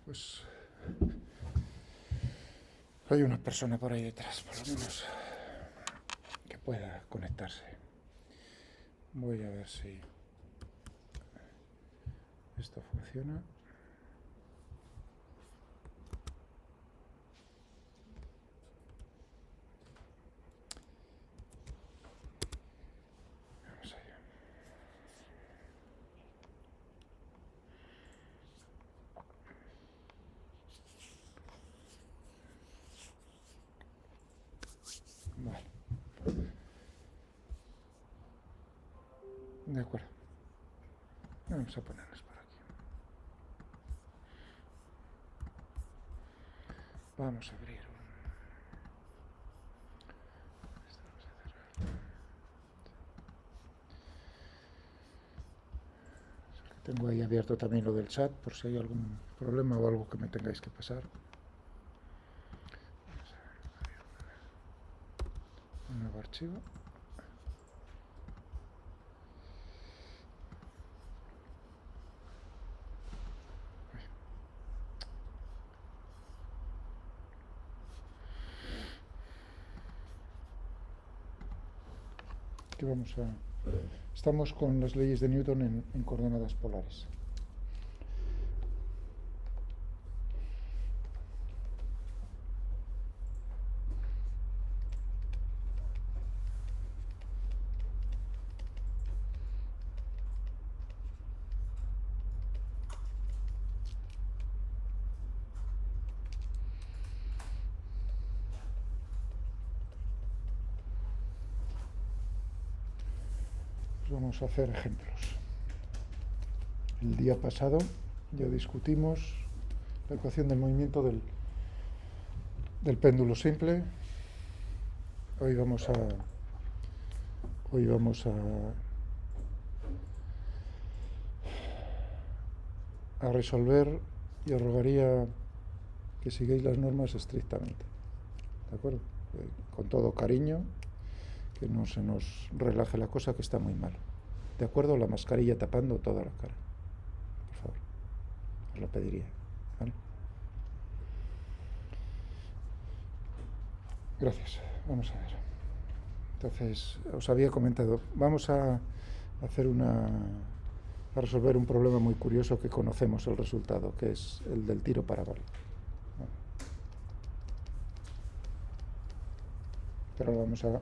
Pues hay una persona por ahí detrás, por lo menos, que pueda conectarse. Voy a ver si esto funciona. Vamos allá. Vale. De acuerdo. Vamos a ponernos por aquí. Vamos a abrir un... Esto vamos a cerrar. Tengo ahí abierto también lo del chat, por si hay algún problema o algo que me tengáis que pasar. Vamos a abrir un nuevo archivo. Aquí estamos con las leyes de Newton en coordenadas polares. Vamos a hacer ejemplos. El día pasado ya discutimos la ecuación del movimiento del péndulo simple. Hoy vamos a resolver, y os rogaría que sigáis las normas estrictamente, ¿de acuerdo? Con todo cariño, que no se nos relaje la cosa, que está muy mal. ¿De acuerdo? La mascarilla tapando toda la cara. Por favor. Os lo pediría. ¿Vale? Gracias. Vamos a ver. Entonces, os había comentado, vamos a resolver un problema muy curioso que conocemos el resultado, que es el del tiro parabólico. ¿Vale? Pero lo vamos a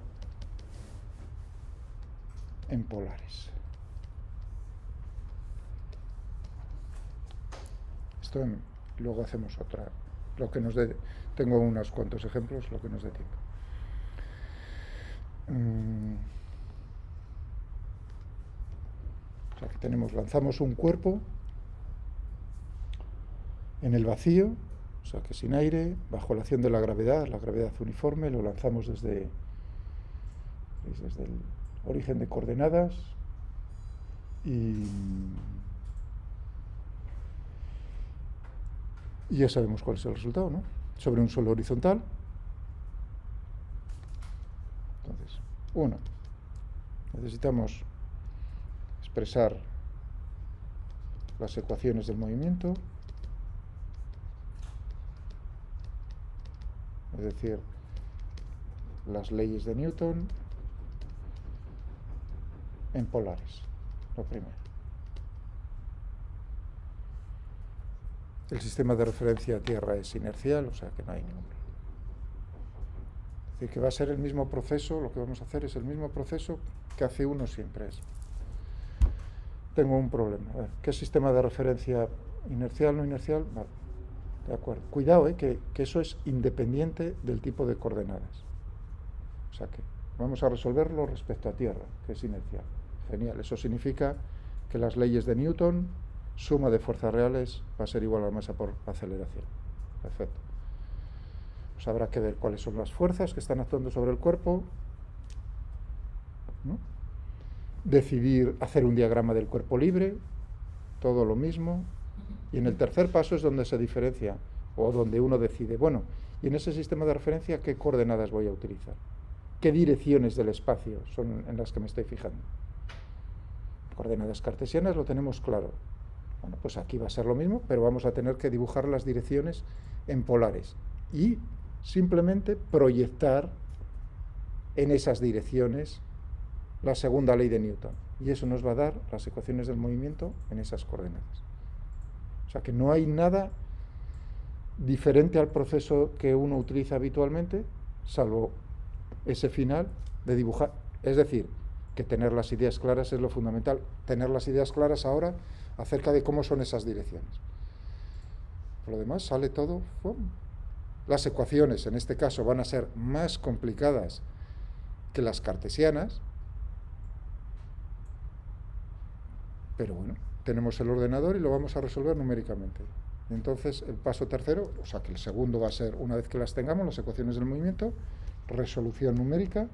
en polares. Luego hacemos otra, lo que nos dé. Tengo unos cuantos ejemplos, lo que nos dé tiempo. O sea, que lanzamos un cuerpo en el vacío, o sea, que sin aire, bajo la acción de la gravedad uniforme, lo lanzamos desde el origen de coordenadas y ya sabemos cuál es el resultado, ¿no? Sobre un suelo horizontal. Entonces, necesitamos expresar las ecuaciones del movimiento, es decir, las leyes de Newton en polares, lo primero. El sistema de referencia a Tierra es inercial, o sea que no hay ningún problema. Es decir, que va a ser el mismo proceso, lo que vamos a hacer es el mismo proceso que hace uno siempre es. Tengo un problema. A ver, ¿qué sistema de referencia inercial, no inercial? Vale, de acuerdo. Cuidado, que eso es independiente del tipo de coordenadas. O sea que vamos a resolverlo respecto a Tierra, que es inercial. Genial, eso significa que las leyes de Newton, suma de fuerzas reales, va a ser igual a la masa por aceleración. Perfecto. Pues habrá que ver cuáles son las fuerzas que están actuando sobre el cuerpo, ¿no? Decidir hacer un diagrama del cuerpo libre, todo lo mismo. Y en el tercer paso es donde se diferencia, o donde uno decide, bueno, y en ese sistema de referencia, ¿qué coordenadas voy a utilizar? ¿Qué direcciones del espacio son en las que me estoy fijando? Coordenadas cartesianas lo tenemos claro. Bueno, pues aquí va a ser lo mismo, pero vamos a tener que dibujar las direcciones en polares y simplemente proyectar en esas direcciones la segunda ley de Newton. Y eso nos va a dar las ecuaciones del movimiento en esas coordenadas. O sea que no hay nada diferente al proceso que uno utiliza habitualmente, salvo ese final de dibujar. Es decir, que tener las ideas claras es lo fundamental. Tener las ideas claras ahora acerca de cómo son esas direcciones. Por lo demás sale todo. ¡Pum! Las ecuaciones en este caso van a ser más complicadas que las cartesianas, pero bueno, tenemos el ordenador y lo vamos a resolver numéricamente. Entonces el paso tercero, o sea que el segundo va a ser, una vez que las tengamos, las ecuaciones del movimiento, resolución numérica.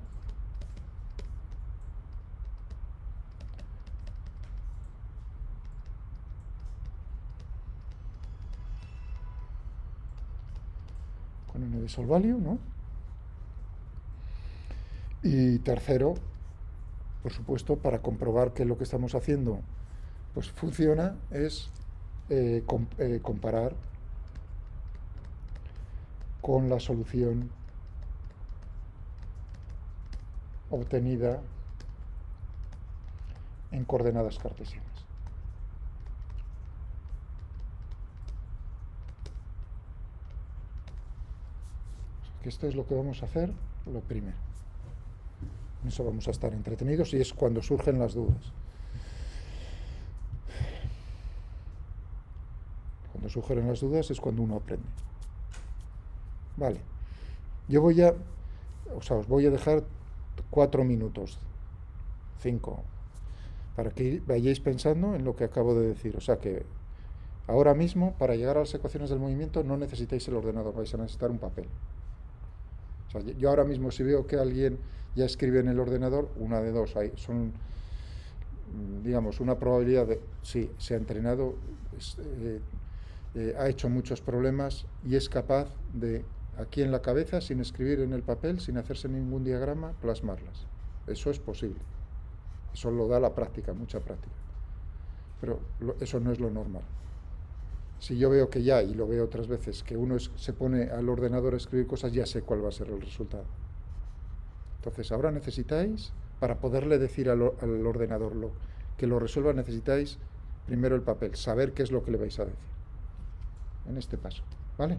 Con n de sol value, ¿no? Y tercero, por supuesto, para comprobar que lo que estamos haciendo pues funciona, es comparar con la solución obtenida en coordenadas cartesianas. Que esto es lo que vamos a hacer lo primero. En eso vamos a estar entretenidos y es cuando surgen las dudas. Cuando surgen las dudas es cuando uno aprende. Vale. Yo os voy a dejar 4 minutos, 5, para que vayáis pensando en lo que acabo de decir. O sea que ahora mismo, para llegar a las ecuaciones del movimiento, no necesitáis el ordenador, vais a necesitar un papel. O sea, yo ahora mismo, si veo que alguien ya escribe en el ordenador, una de dos, son, digamos, una probabilidad de, sí, se ha entrenado, ha hecho muchos problemas y es capaz de, aquí en la cabeza, sin escribir en el papel, sin hacerse ningún diagrama, plasmarlas. Eso es posible. Eso lo da la práctica, mucha práctica. Pero eso no es lo normal. Si yo veo que ya, y lo veo otras veces, que uno se pone al ordenador a escribir cosas, ya sé cuál va a ser el resultado. Entonces, ahora necesitáis, para poderle decir al ordenador que lo resuelva, necesitáis primero el papel, saber qué es lo que le vais a decir en este paso, ¿vale?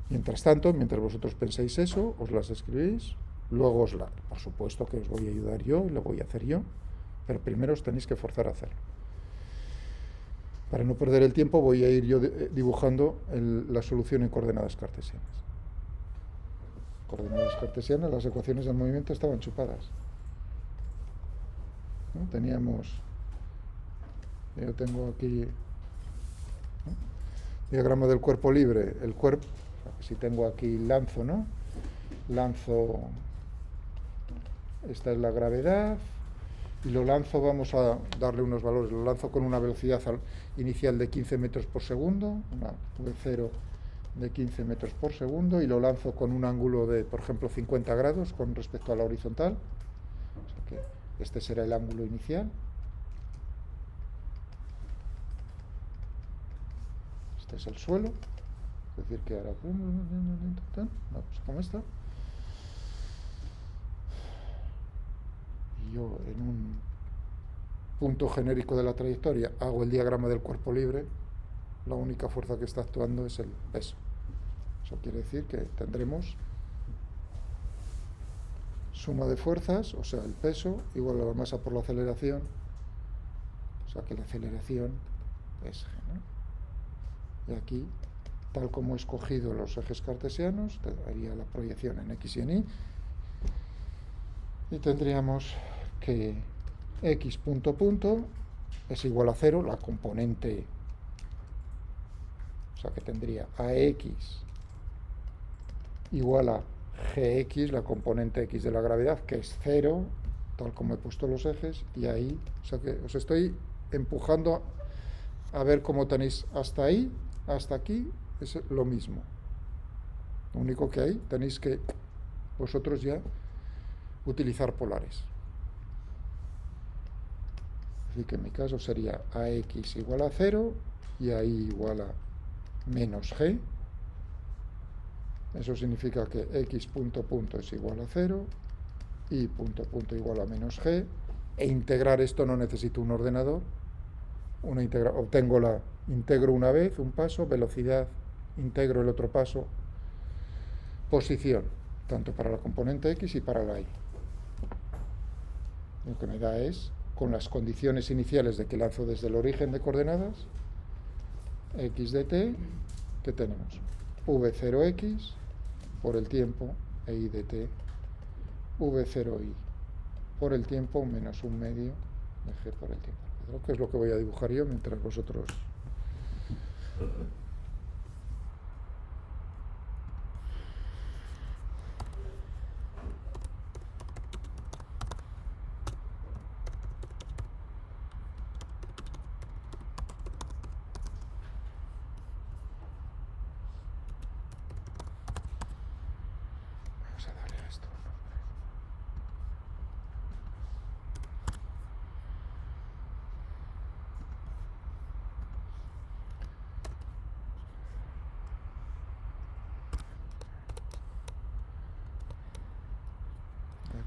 Mientras tanto, mientras vosotros pensáis eso, os las escribís, luego por supuesto que os voy a ayudar yo y lo voy a hacer yo, pero primero os tenéis que forzar a hacerlo. Para no perder el tiempo voy a ir yo dibujando la solución en coordenadas cartesianas. Coordenadas cartesianas, las ecuaciones del movimiento estaban chupadas, ¿no? Yo tengo aquí, ¿no? Diagrama del cuerpo libre. El cuerpo, si tengo aquí lanzo, ¿no? Lanzo, esta es la gravedad, y lo lanzo, vamos a darle unos valores, lo lanzo con una velocidad inicial de 15 metros por segundo, una V0 de 15 metros por segundo, y lo lanzo con un ángulo de, por ejemplo, 50 grados con respecto a la horizontal. O sea que este será el ángulo inicial. Este es el suelo, es decir que ahora, pues como esta. Yo en un punto genérico de la trayectoria hago el diagrama del cuerpo libre, la única fuerza que está actuando es el peso. Eso quiere decir que tendremos suma de fuerzas, o sea, el peso igual a la masa por la aceleración, o sea que la aceleración es g, ¿no? Y aquí, tal como he escogido los ejes cartesianos, haría la proyección en x y en y, y tendríamos que x punto punto es igual a 0, la componente, o sea que tendría ax igual a gx, la componente x de la gravedad, que es 0, tal como he puesto los ejes, y ahí, o sea que os estoy empujando a ver cómo tenéis hasta ahí, hasta aquí, es lo mismo. Lo único que hay, tenéis que vosotros ya utilizar polares. Así que en mi caso sería ax igual a 0 y a y igual a menos g. Eso significa que x punto punto es igual a 0, y punto punto igual a menos g, e integrar esto no necesito un ordenador. Integro una vez, un paso, velocidad, integro el otro paso, posición, tanto para la componente x y para la y. Lo que me da es, con las condiciones iniciales de que lanzo desde el origen de coordenadas, x de t, ¿qué tenemos? v0x por el tiempo, e y de t, v0y por el tiempo menos un medio de g por el tiempo. Creo que es lo que voy a dibujar yo mientras vosotros... Vamos a darle a esto un nombre.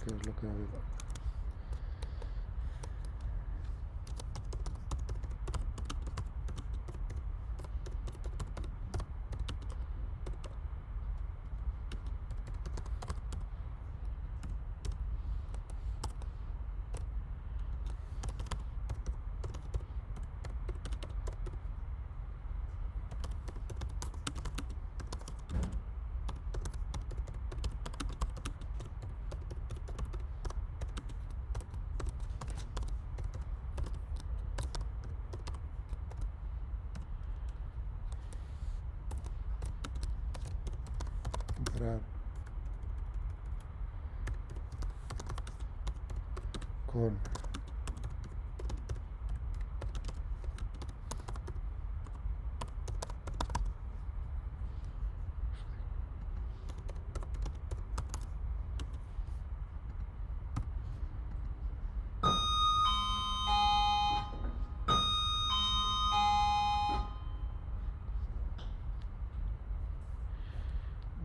¿Qué es lo que ha habido? Comparar con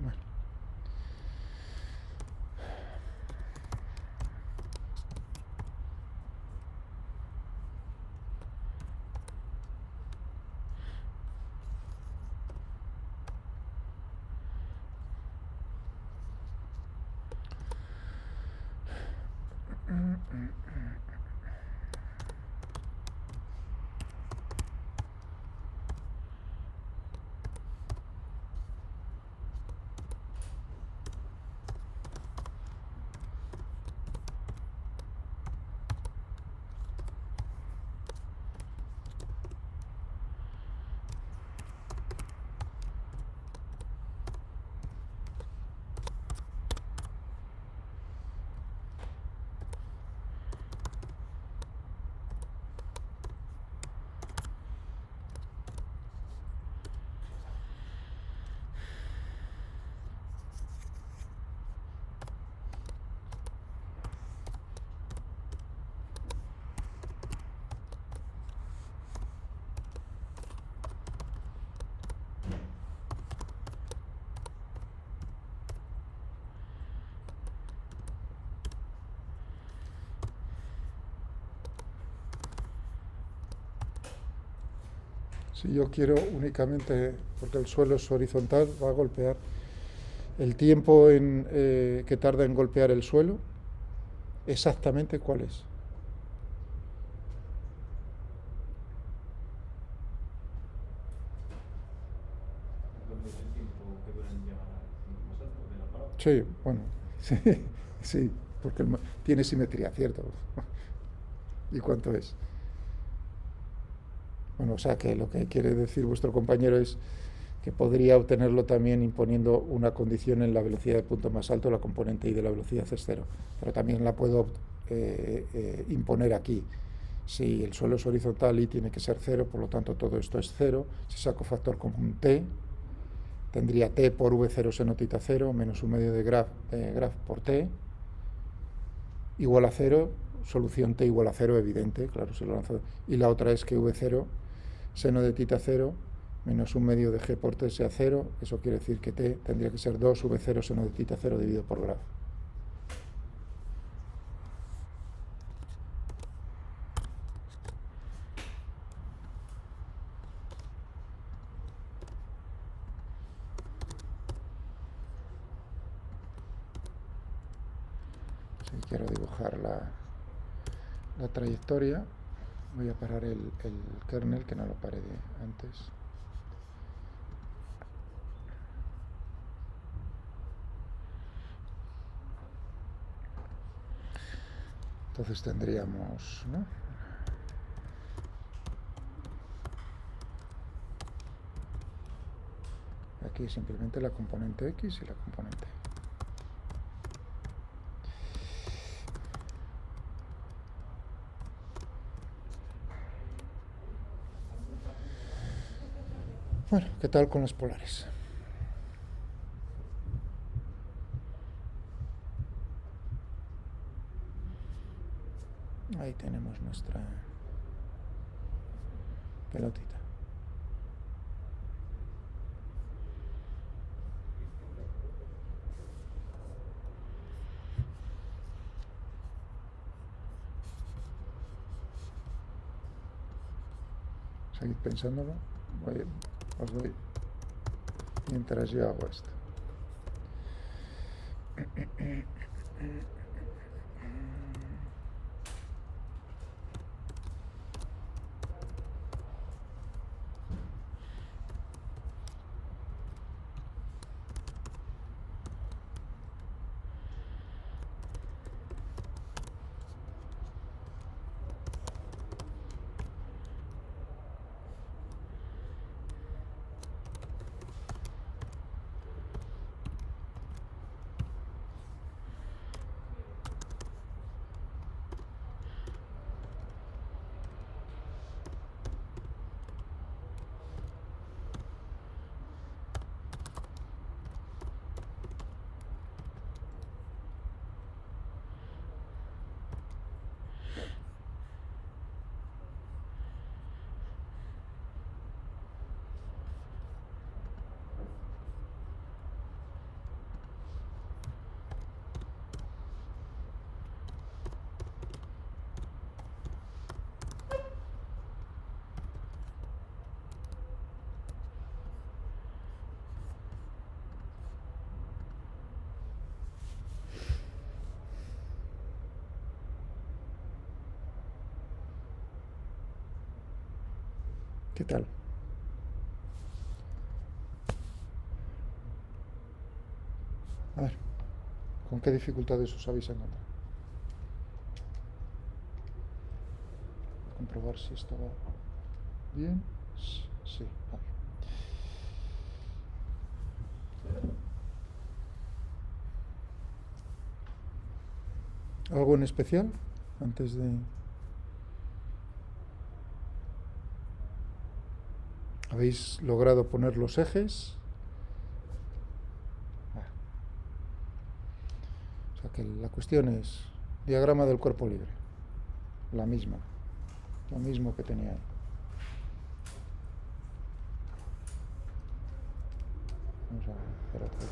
bueno. Si yo quiero únicamente, porque el suelo es horizontal, va a golpear el tiempo que tarda en golpear el suelo, exactamente cuál es. Sí, bueno, sí, sí, porque tiene simetría, ¿cierto? ¿Y cuánto es? Bueno, o sea que lo que quiere decir vuestro compañero es que podría obtenerlo también imponiendo una condición en la velocidad de punto más alto, la componente y de la velocidad es cero, pero también la puedo imponer aquí. Si el suelo es horizontal y tiene que ser cero, por lo tanto todo esto es cero. Si saco factor común t, tendría t por v0 seno tita 0 menos un medio de graph por t igual a 0, solución t igual a 0, evidente, claro, se lo lanzo. Y la otra es que v0, seno de tita 0, menos 1/2 de g por t sea 0, eso quiere decir que t tendría que ser 2 v0 seno de tita 0 dividido por grado. Si quiero dibujar la trayectoria, voy a parar el kernel, que no lo paré antes. Entonces tendríamos, ¿no?, aquí simplemente la componente x y la componente y. Bueno, ¿qué tal con los polares? Ahí tenemos nuestra pelotita. Seguid pensándolo. Os doy mientras yo hago esto. ¿Qué tal? A ver, ¿con qué dificultades os habéis encontrado? Comprobar si esto va bien. Sí, vale. ¿Algo en especial antes de...? ¿Habéis logrado poner los ejes? O sea que la cuestión es diagrama del cuerpo libre. La misma. Lo mismo que tenía ahí. Vamos a hacer otro.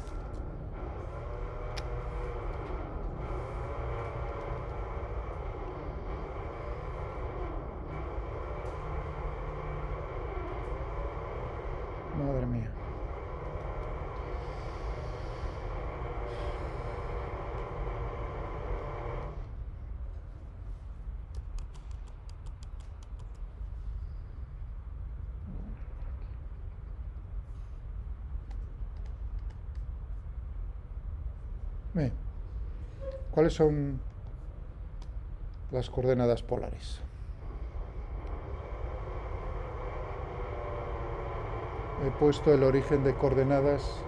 Madre mía. Bien. ¿Cuáles son las coordenadas polares? He puesto el origen de coordenadas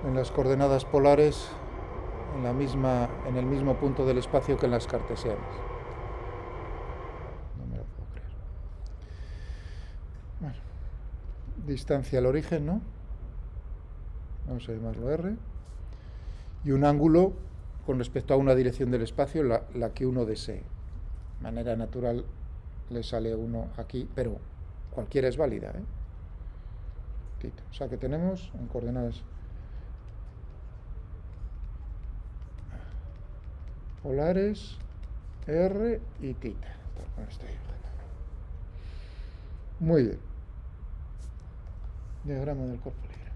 en las coordenadas polares en el mismo punto del espacio que en las cartesianas. No me lo puedo creer. Bueno, distancia al origen, ¿no? Vamos a llamarlo R. Y un ángulo con respecto a una dirección del espacio la que uno desee. De manera natural le sale uno aquí, pero cualquiera es válida, ¿eh? O sea que tenemos en coordenadas polares R y tita. Muy bien. Diagrama del cuerpo libre.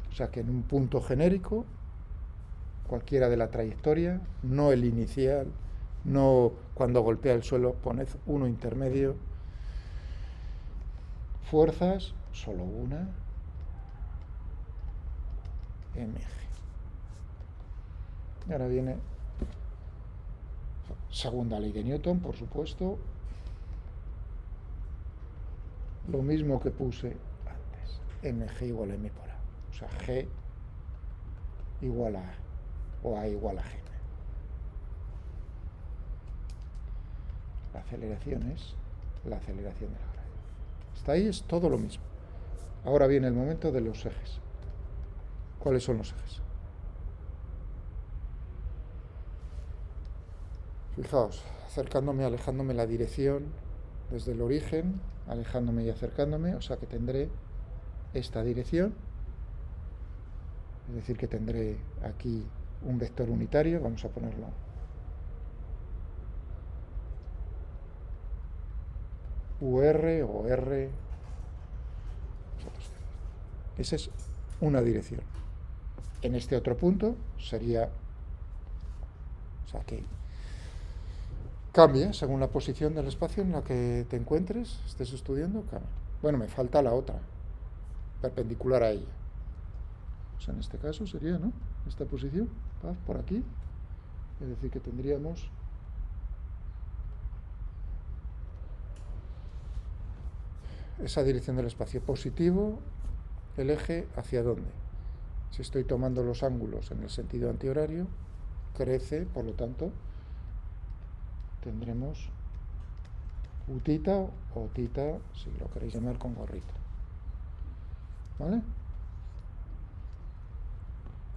O sea que en un punto genérico, cualquiera de la trayectoria, no el inicial, no cuando golpea el suelo, poned uno intermedio. Fuerzas, solo una. MG. Y ahora viene segunda ley de Newton, por supuesto. Lo mismo que puse antes. Mg igual a M por A. O sea, G igual a A. O A igual a G. La aceleración es la aceleración de la gravedad. Hasta ahí es todo lo mismo. Ahora viene el momento de los ejes. ¿Cuáles son los ejes? Fijaos, acercándome, alejándome la dirección desde el origen, alejándome y acercándome, o sea que tendré esta dirección, es decir que tendré aquí un vector unitario, vamos a ponerlo UR o R. Esa es una dirección. En este otro punto sería, o sea que cambia según la posición del espacio en la que te encuentres, estés estudiando, cambia. Bueno, me falta la otra, perpendicular a ella. Pues en este caso sería, ¿no? Esta posición, por aquí. Es decir, que tendríamos esa dirección del espacio positivo, el eje hacia dónde. Si estoy tomando los ángulos en el sentido antihorario, crece, por lo tanto, tendremos Utita o tita, si lo queréis llamar con gorrito. ¿Vale?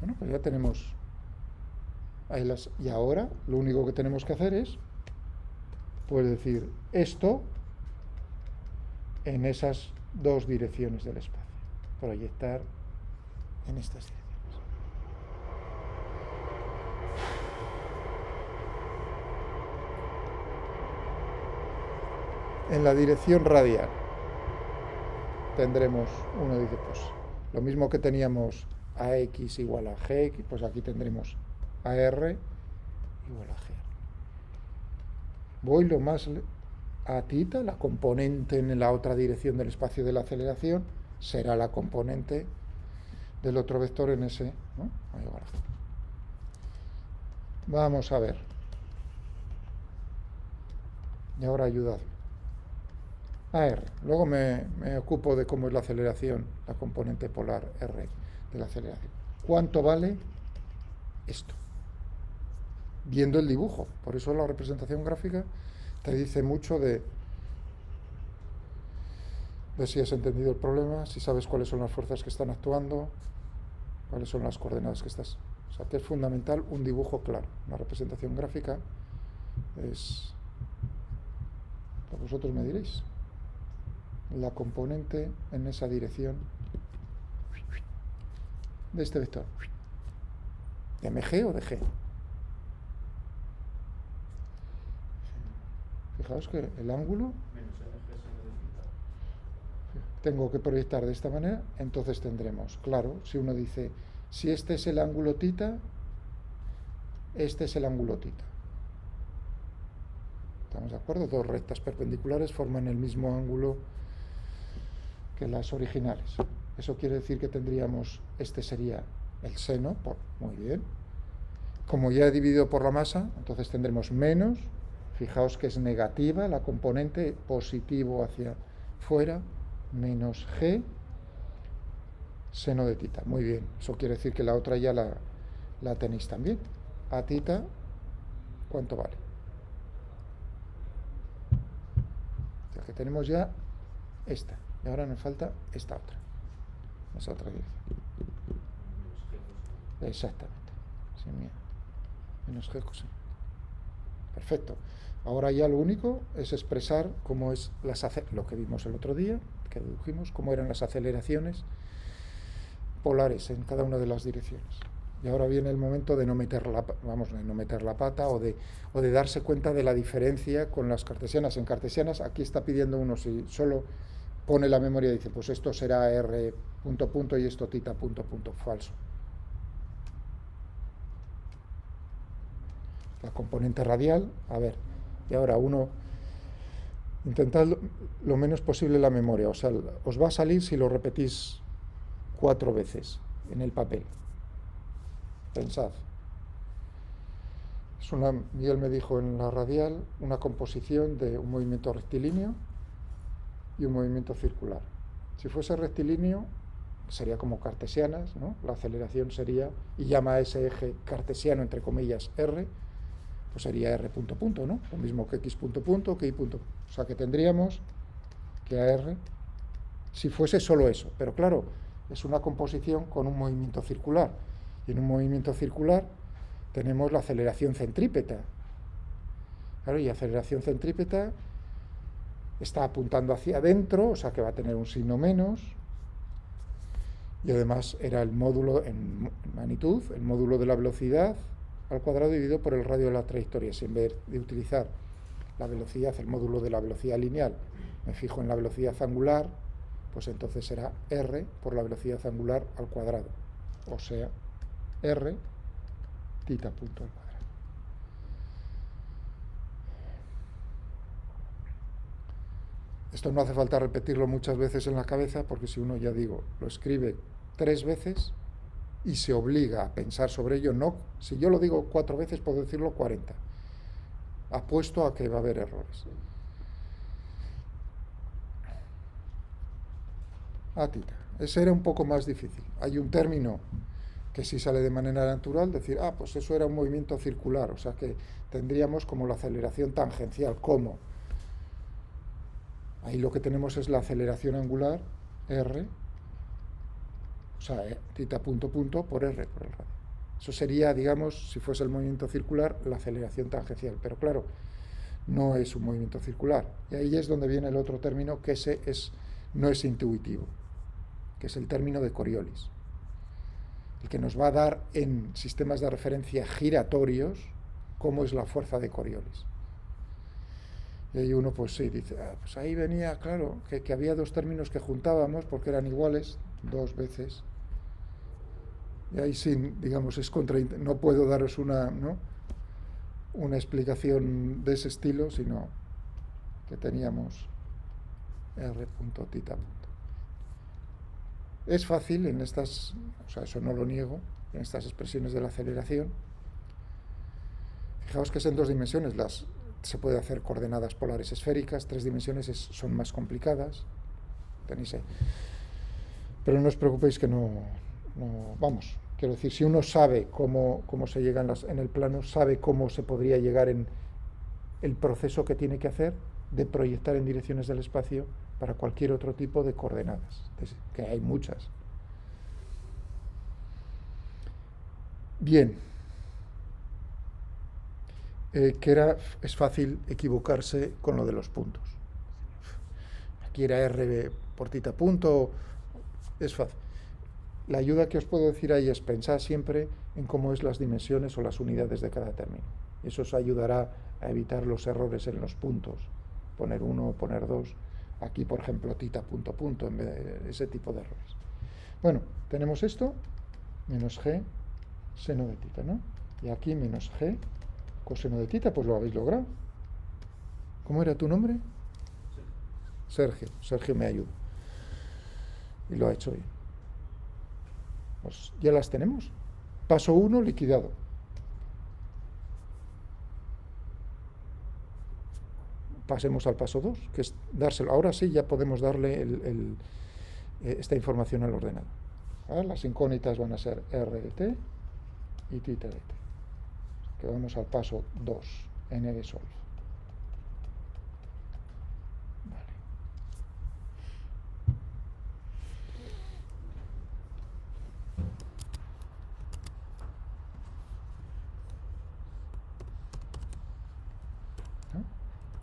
Bueno, pues ya tenemos ahí las. Y ahora lo único que tenemos que hacer es, pues decir esto en esas dos direcciones del espacio. Proyectar en estas direcciones. En la dirección radial tendremos, uno dice, pues lo mismo que teníamos AX igual a GX, pues aquí tendremos AR igual a GR. Voy lo más a tita, la componente en la otra dirección del espacio de la aceleración, será la componente del otro vector en ese, ¿no? Ahí igual a G. Vamos a ver. Y ahora ayudadme. AR. Luego me ocupo de cómo es la aceleración, la componente polar R de la aceleración. ¿Cuánto vale esto? Viendo el dibujo. Por eso la representación gráfica te dice mucho de si has entendido el problema, si sabes cuáles son las fuerzas que están actuando, cuáles son las coordenadas que estás. O sea, que es fundamental un dibujo claro. Una representación gráfica es, pues vosotros me diréis, la componente en esa dirección de este vector. ¿De MG o de G? Fijaos que el ángulo tengo que proyectar de esta manera, entonces tendremos, claro, si uno dice, si este es el ángulo tita, este es el ángulo tita. ¿Estamos de acuerdo? Dos rectas perpendiculares forman el mismo ángulo que las originales. Eso quiere decir que tendríamos, este sería el seno, muy bien. Como ya he dividido por la masa, entonces tendremos menos, fijaos que es negativa la componente, positivo hacia fuera, menos G, seno de tita. Muy bien, eso quiere decir que la otra ya la tenéis también. A tita, ¿cuánto vale? O sea que tenemos ya esta. Y ahora nos falta esta otra. Esa otra dirección. Exactamente. sin miedo. Menos G coseno. Perfecto. Ahora ya lo único es expresar cómo es lo que vimos el otro día, que dedujimos, cómo eran las aceleraciones polares en cada una de las direcciones. Y ahora viene el momento de no meter la pata o de darse cuenta de la diferencia con las cartesianas. En cartesianas aquí está pidiendo uno, si solo pone la memoria y dice, pues esto será r punto punto y esto tita punto punto, falso. La componente radial, a ver, y ahora uno, intentad lo menos posible la memoria, o sea, os va a salir si lo repetís 4 veces en el papel. Pensad. Miguel me dijo en la radial una composición de un movimiento rectilíneo y un movimiento circular. Si fuese rectilíneo, sería como cartesianas, ¿no? La aceleración sería, y llama a ese eje cartesiano, entre comillas, R, pues sería R punto punto, ¿no? Lo mismo que X punto punto, que Y punto. O sea que tendríamos que a R, si fuese solo eso, pero claro, es una composición con un movimiento circular. Y en un movimiento circular tenemos la aceleración centrípeta. Claro, y aceleración centrípeta está apuntando hacia adentro, o sea que va a tener un signo menos. Y además era el módulo en magnitud, el módulo de la velocidad al cuadrado dividido por el radio de la trayectoria. Si en vez de utilizar la velocidad, el módulo de la velocidad lineal, me fijo en la velocidad angular, pues entonces será r por la velocidad angular al cuadrado. O sea, r tita punto al cuadrado. Esto no hace falta repetirlo muchas veces en la cabeza, porque si uno, ya digo, lo escribe 3 veces y se obliga a pensar sobre ello, no, si yo lo digo 4 veces puedo decirlo 40. Apuesto a que va a haber errores. Tita. Ese era un poco más difícil. Hay un término que sí sale de manera natural, decir, pues eso era un movimiento circular, o sea que tendríamos como la aceleración tangencial, ¿cómo? Ahí lo que tenemos es la aceleración angular, r, o sea, tita punto punto por r por el radio. Eso sería, digamos, si fuese el movimiento circular, la aceleración tangencial, pero claro, no es un movimiento circular. Y ahí es donde viene el otro término que no es intuitivo, que es el término de Coriolis, el que nos va a dar en sistemas de referencia giratorios cómo es la fuerza de Coriolis. Y ahí uno pues sí, dice, pues ahí venía, claro, que había 2 términos que juntábamos porque eran iguales 2 veces. Y ahí sí, digamos, no puedo daros una explicación de ese estilo, sino que teníamos r punto tita punto. Es fácil en estas, o sea, eso no lo niego, en estas expresiones de la aceleración. Fijaos que es en 2 dimensiones, se puede hacer coordenadas polares esféricas, 3 dimensiones son más complicadas, tenéis ahí. Pero no os preocupéis que no vamos, quiero decir, si uno sabe cómo se llega en el plano, sabe cómo se podría llegar en el proceso que tiene que hacer de proyectar en direcciones del espacio para cualquier otro tipo de coordenadas, que hay muchas. Bien, es fácil equivocarse con lo de los puntos. Aquí era r por tita punto, es fácil. La ayuda que os puedo decir ahí es pensar siempre en cómo es las dimensiones o las unidades de cada término. Eso os ayudará a evitar los errores en los puntos, poner 1 o poner 2. Aquí, por ejemplo, tita punto punto, en vez de ese tipo de errores. Bueno, tenemos esto, menos g seno de tita, ¿no? Y aquí menos g coseno de tita, pues lo habéis logrado. ¿Cómo era tu nombre? Sergio. Sergio me ayuda. Y lo ha hecho bien. Pues ya las tenemos. Paso 1, liquidado. Pasemos al paso 2, que es dárselo. Ahora sí ya podemos darle esta información al ordenador. Las incógnitas van a ser r de t y tita de t. Que vamos al paso 2, n de solve.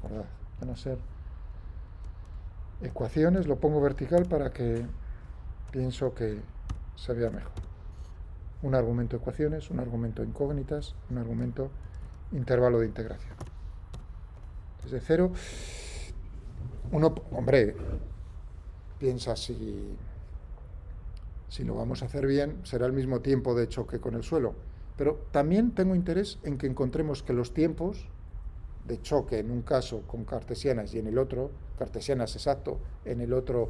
recordad, van a ser ecuaciones, lo pongo vertical para que pienso que se vea mejor. Un argumento ecuaciones, un argumento incógnitas, un argumento intervalo de integración. Desde cero, uno, hombre, piensa si lo vamos a hacer bien, será el mismo tiempo de choque con el suelo. Pero también tengo interés en que encontremos que los tiempos de choque en un caso con cartesianas y en el otro, cartesianas exacto, en el otro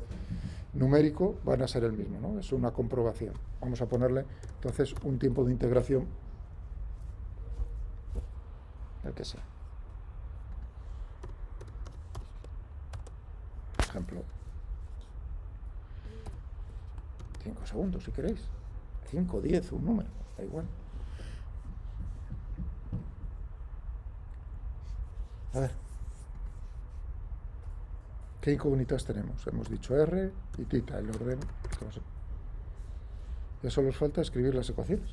numérico, van a ser el mismo, ¿no? Es una comprobación. Vamos a ponerle entonces un tiempo de integración, el que sea. Por ejemplo, 5 segundos si queréis. 5, 10, un número, da igual. A ver. ¿Qué incógnitas tenemos? Hemos dicho R y tita, el orden. Ya solo os falta escribir las ecuaciones.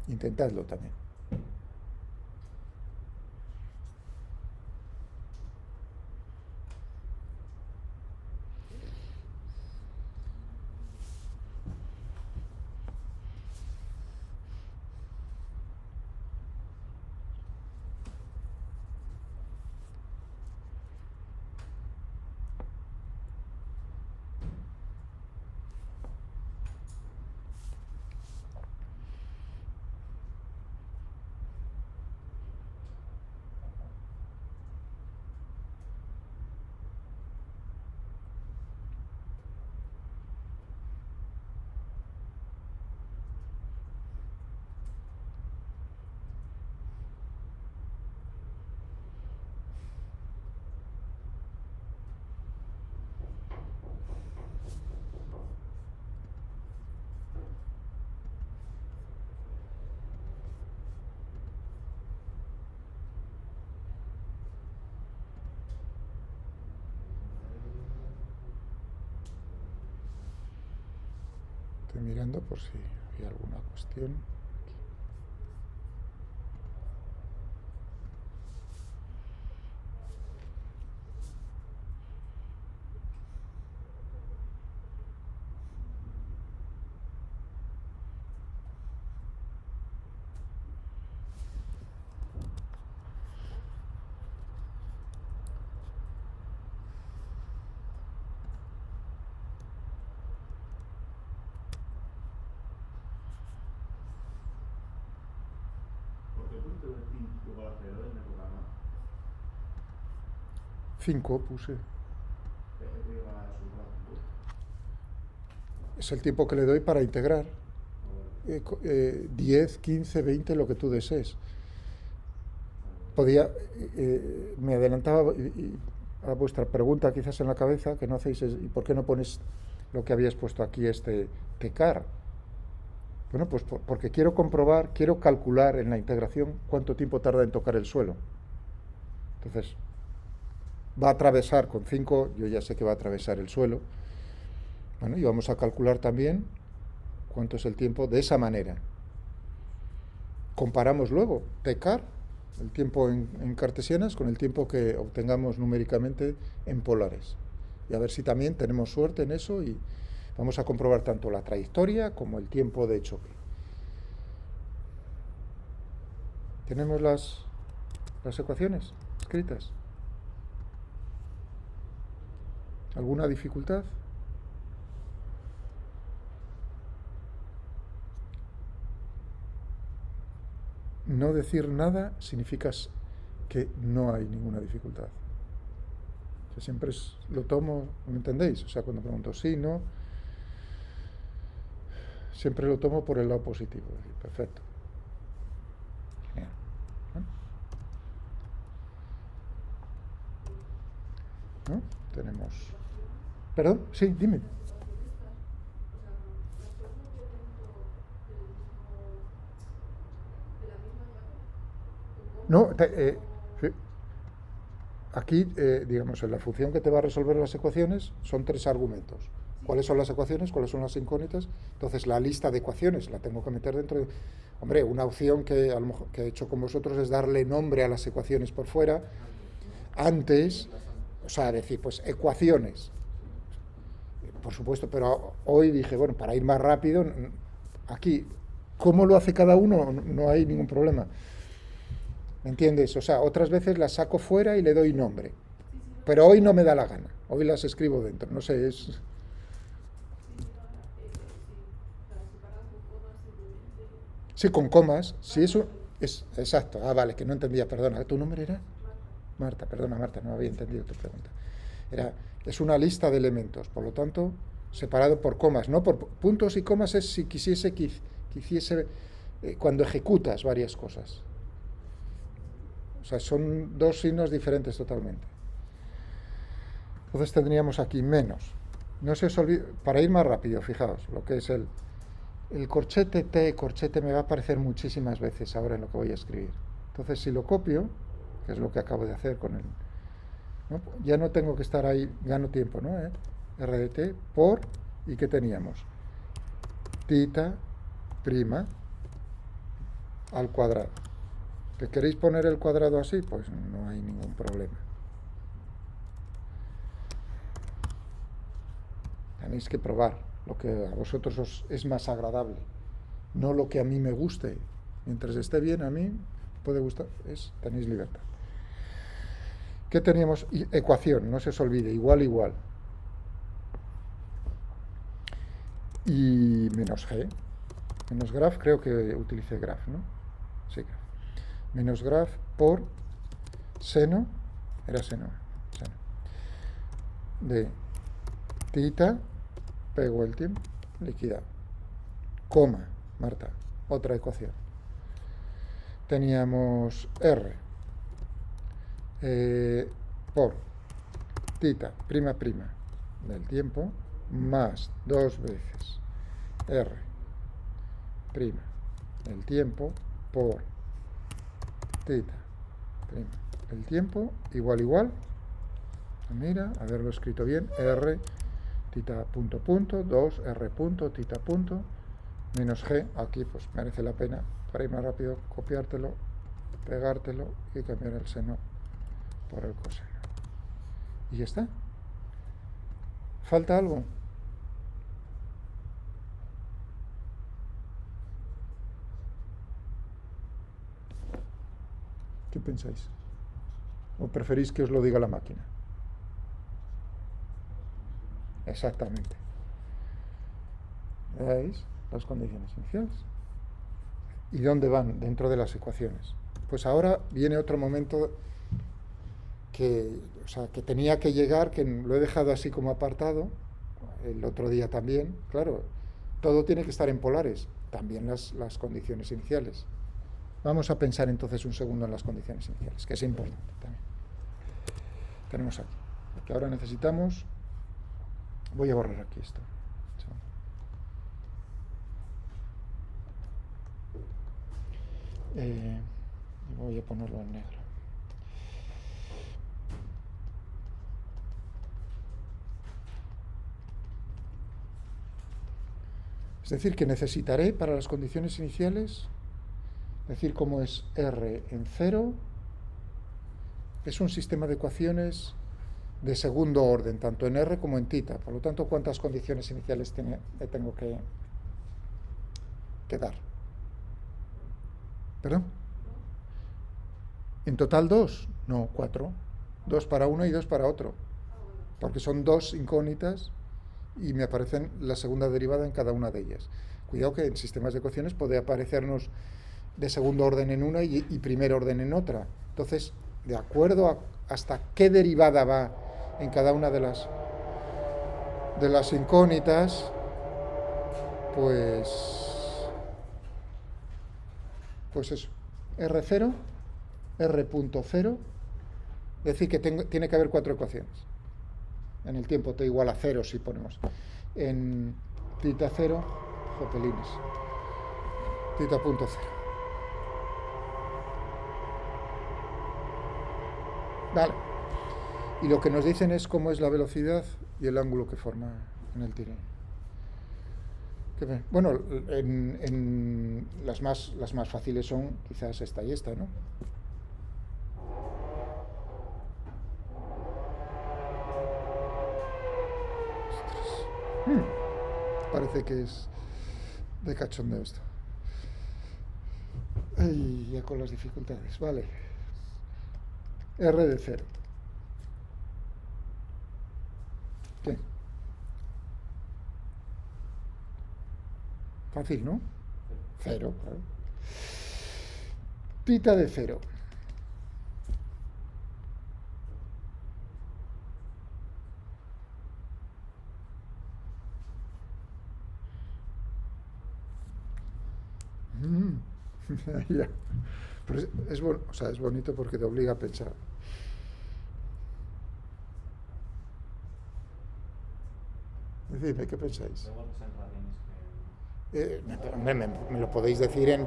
Intentadlo también. Estoy mirando por si había alguna cuestión. ¿Por qué pusiste un 5 con la cero en el programa? 5 puse. Es que te iba a sumar un poco. Es el tiempo que le doy para integrar. 10, 15, 20, lo que tú desees. Podía, me adelantaba a vuestra pregunta quizás en la cabeza, que no hacéis, ¿y por qué no pones lo que habías puesto aquí, este tecar? Bueno, pues porque quiero comprobar, quiero calcular en la integración cuánto tiempo tarda en tocar el suelo. Entonces, va a atravesar con 5, yo ya sé que va a atravesar el suelo. Bueno, y vamos a calcular también cuánto es el tiempo de esa manera. Comparamos luego tecar, el tiempo en cartesianas, con el tiempo que obtengamos numéricamente en polares. Y a ver si también tenemos suerte en eso y vamos a comprobar tanto la trayectoria como el tiempo de choque. ¿Tenemos las ecuaciones escritas? ¿Alguna dificultad? No decir nada significa que no hay ninguna dificultad. O sea, siempre lo tomo, ¿me entendéis? O sea, cuando pregunto sí, no, siempre lo tomo por el lado positivo. Perfecto. Genial. ¿No? Tenemos... ¿Perdón? Sí, dime. No, aquí, digamos, en la función que te va a resolver las ecuaciones son 3 argumentos. ¿Cuáles son las ecuaciones? ¿Cuáles son las incógnitas? Entonces la lista de ecuaciones la tengo que meter dentro de... Hombre, una opción que, a lo mejor, que he hecho con vosotros es darle nombre a las ecuaciones por fuera antes, o sea, decir, pues ecuaciones, por supuesto, pero hoy dije, bueno, para ir más rápido, aquí, ¿cómo lo hace cada uno? No hay ningún problema. ¿Me entiendes? O sea, otras veces las saco fuera y le doy nombre, pero hoy no me da la gana, hoy las escribo dentro, no sé, es... Sí, con comas, sí, eso es exacto. Ah, vale, que no entendía, perdona. ¿Tu nombre era? Marta, perdona, Marta, no había entendido tu pregunta. Es una lista de elementos, por lo tanto, separado por comas, no por puntos y comas es si quisiese cuando ejecutas varias cosas. O sea, son dos signos diferentes totalmente. Entonces tendríamos aquí menos. No se os olvide, para ir más rápido, fijaos, lo que es el corchete T, corchete me va a aparecer muchísimas veces ahora en lo que voy a escribir. Entonces, si lo copio, que es lo que acabo de hacer con el... ¿no? Ya no tengo que estar ahí, gano tiempo, ¿no? R de T por... ¿Y qué teníamos? Tita prima al cuadrado. ¿Que queréis poner el cuadrado así? Pues no hay ningún problema. Tenéis que probar lo que a vosotros os es más agradable, no lo que a mí me guste. Mientras esté bien, a mí puede gustar, tenéis libertad. ¿Qué teníamos? Ecuación, no se os olvide, igual, igual. Y menos G. Menos graph, creo que utilicé graph, ¿no? Sí, graph. Menos graph por seno, era seno, de tita, pego el tiempo, liquidado. Coma, Marta, otra ecuación. Teníamos R por tita, prima, prima del tiempo, más dos veces R prima del tiempo por tita, prima del tiempo, igual, igual. Mira, haberlo escrito bien, R tita punto punto, 2 R punto, tita punto, menos G, aquí pues merece la pena, para ir más rápido, copiártelo, pegártelo y cambiar el seno por el coseno. Y ya está. ¿Falta algo? ¿Qué pensáis? ¿O preferís que os lo diga la máquina? Exactamente. ¿Veis? Las condiciones iniciales. ¿Y dónde van? Dentro de las ecuaciones. Pues ahora viene otro momento que tenía que llegar, que lo he dejado así como apartado, el otro día también, claro, todo tiene que estar en polares, también las condiciones iniciales. Vamos a pensar entonces un segundo en las condiciones iniciales, que es importante también. Tenemos aquí, que ahora necesitamos, voy a borrar aquí esto. Voy a ponerlo en negro. Es decir, que necesitaré para las condiciones iniciales, decir cómo es R en 0, es un sistema de ecuaciones de segundo orden, tanto en R como en tita. Por lo tanto, ¿cuántas condiciones iniciales tengo que dar? ¿Perdón? ¿En total 2? No, 4. 2 para uno y 2 para otro. Porque son dos incógnitas y me aparecen la segunda derivada en cada una de ellas. Cuidado que en sistemas de ecuaciones puede aparecernos de segundo orden en una y primer orden en otra. Entonces, de acuerdo a hasta qué derivada va en cada una de las incógnitas, pues eso, R0, R.0, es decir, que tiene que haber 4 ecuaciones. En el tiempo t igual a 0 si ponemos. En tita 0, jopelines, tita punto 0. Vale. Y lo que nos dicen es cómo es la velocidad y el ángulo que forma en el tire. Bueno, en las más fáciles son quizás esta y esta, ¿no? Parece que es de cachondeo esto. Ay, ya con las dificultades, vale. R de 0. ¿Qué? Fácil, ¿no? 0, claro. Tita de 0. Ya. Pero es bonito porque te obliga a pensar. Decidme, ¿qué pensáis? Me lo podéis decir en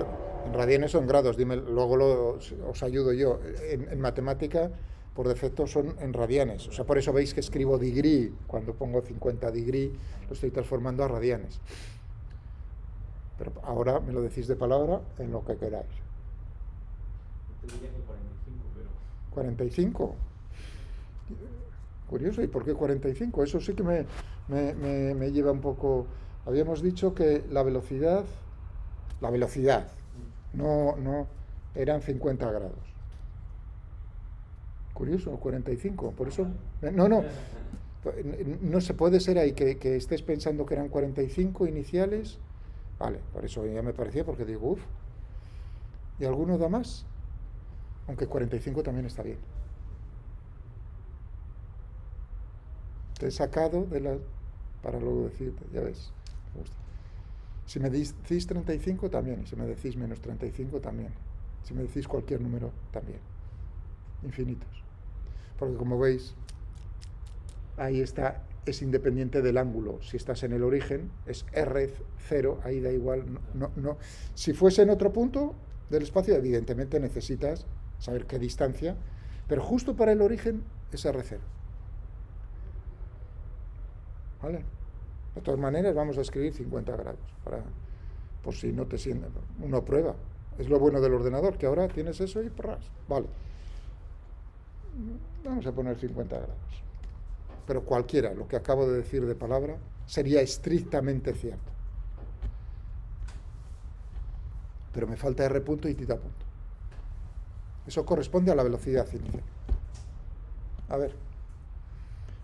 radianes o en grados, dime, luego os ayudo yo. En matemática, por defecto, son en radianes. O sea, por eso veis que escribo degree. Cuando pongo 50 degree, lo estoy transformando a radianes. Pero ahora me lo decís de palabra en lo que queráis. Te diría que 45, pero... 45. Curioso, ¿y por qué 45? Eso sí que me lleva un poco... Habíamos dicho que la velocidad, no eran 50 grados. Curioso, 45, por eso... No se puede ser ahí que estés pensando que eran 45 iniciales. Vale, por eso ya me parecía, porque digo, uff, ¿y alguno da más? Aunque 45 también está bien. Te he sacado para luego decirte, ya ves, me gusta. Si me decís 35 también, y si me decís menos 35 también. Si me decís cualquier número también. Infinitos. Porque como veis, ahí está, es independiente del ángulo. Si estás en el origen, es R0, ahí da igual. No. Si fuese en otro punto del espacio, evidentemente necesitas saber qué distancia, pero justo para el origen es R0. ¿Vale? De todas maneras, vamos a escribir 50 grados, por si no te sientes. Uno prueba. Es lo bueno del ordenador, que ahora tienes eso y ¡pras! Vale. Vamos a poner 50 grados. Pero cualquiera, lo que acabo de decir de palabra, sería estrictamente cierto. Pero me falta R punto y tita punto. Eso corresponde a la velocidad inicial. A ver.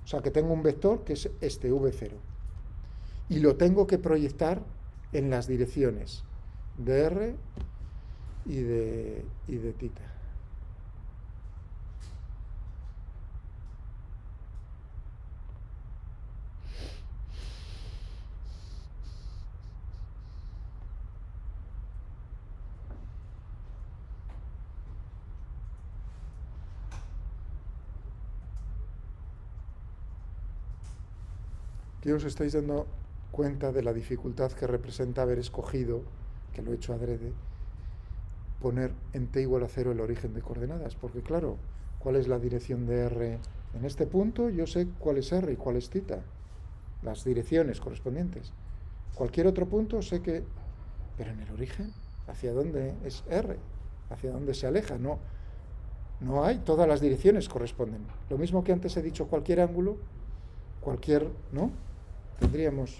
O sea que tengo un vector que es este, V0. Y lo tengo que proyectar en las direcciones de R y de tita. Aquí os estáis dando cuenta de la dificultad que representa haber escogido, que lo he hecho adrede, poner en t igual a 0 el origen de coordenadas, porque claro, ¿cuál es la dirección de R? En este punto yo sé cuál es R y cuál es tita, las direcciones correspondientes. Cualquier otro punto sé que... Pero en el origen, ¿hacia dónde es R? ¿Hacia dónde se aleja? No hay, todas las direcciones corresponden. Lo mismo que antes he dicho, cualquier ángulo, ¿no? Tendríamos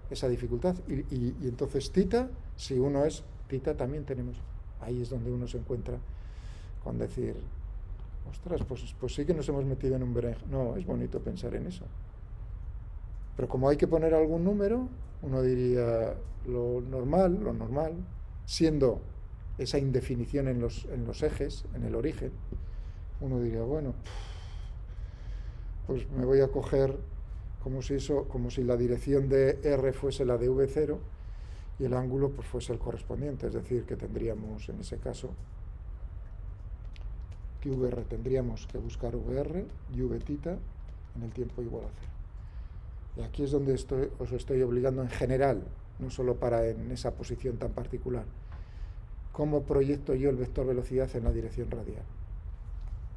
esa dificultad. Y entonces tita, si uno es tita, también tenemos. Ahí es donde uno se encuentra con decir, ostras, pues sí que nos hemos metido en un berenjenal. No, es bonito pensar en eso. Pero como hay que poner algún número, uno diría lo normal, siendo esa indefinición en los ejes, en el origen, uno diría, bueno, pues me voy a coger como si la dirección de R fuese la de V0 y el ángulo pues fuese el correspondiente, es decir, que tendríamos en ese caso que VR tendríamos que buscar VR y V tita en el tiempo igual a 0. Y aquí es donde os estoy obligando en general, no solo en esa posición tan particular. ¿Cómo proyecto yo el vector velocidad en la dirección radial?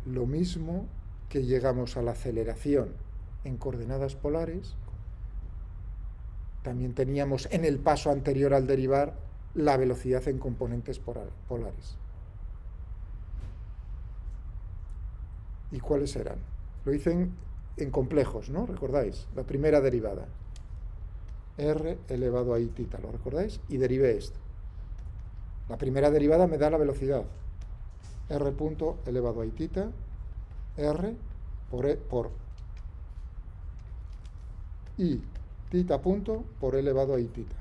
Lo mismo que llegamos a la aceleración en coordenadas polares, también teníamos en el paso anterior al derivar la velocidad en componentes polares. ¿Y cuáles eran? Lo hice en complejos, ¿no? ¿Recordáis? La primera derivada. R elevado a I tita, ¿lo recordáis? Y derivé esto. La primera derivada me da la velocidad. R punto elevado a I tita, R por I tita punto por E elevado a I tita,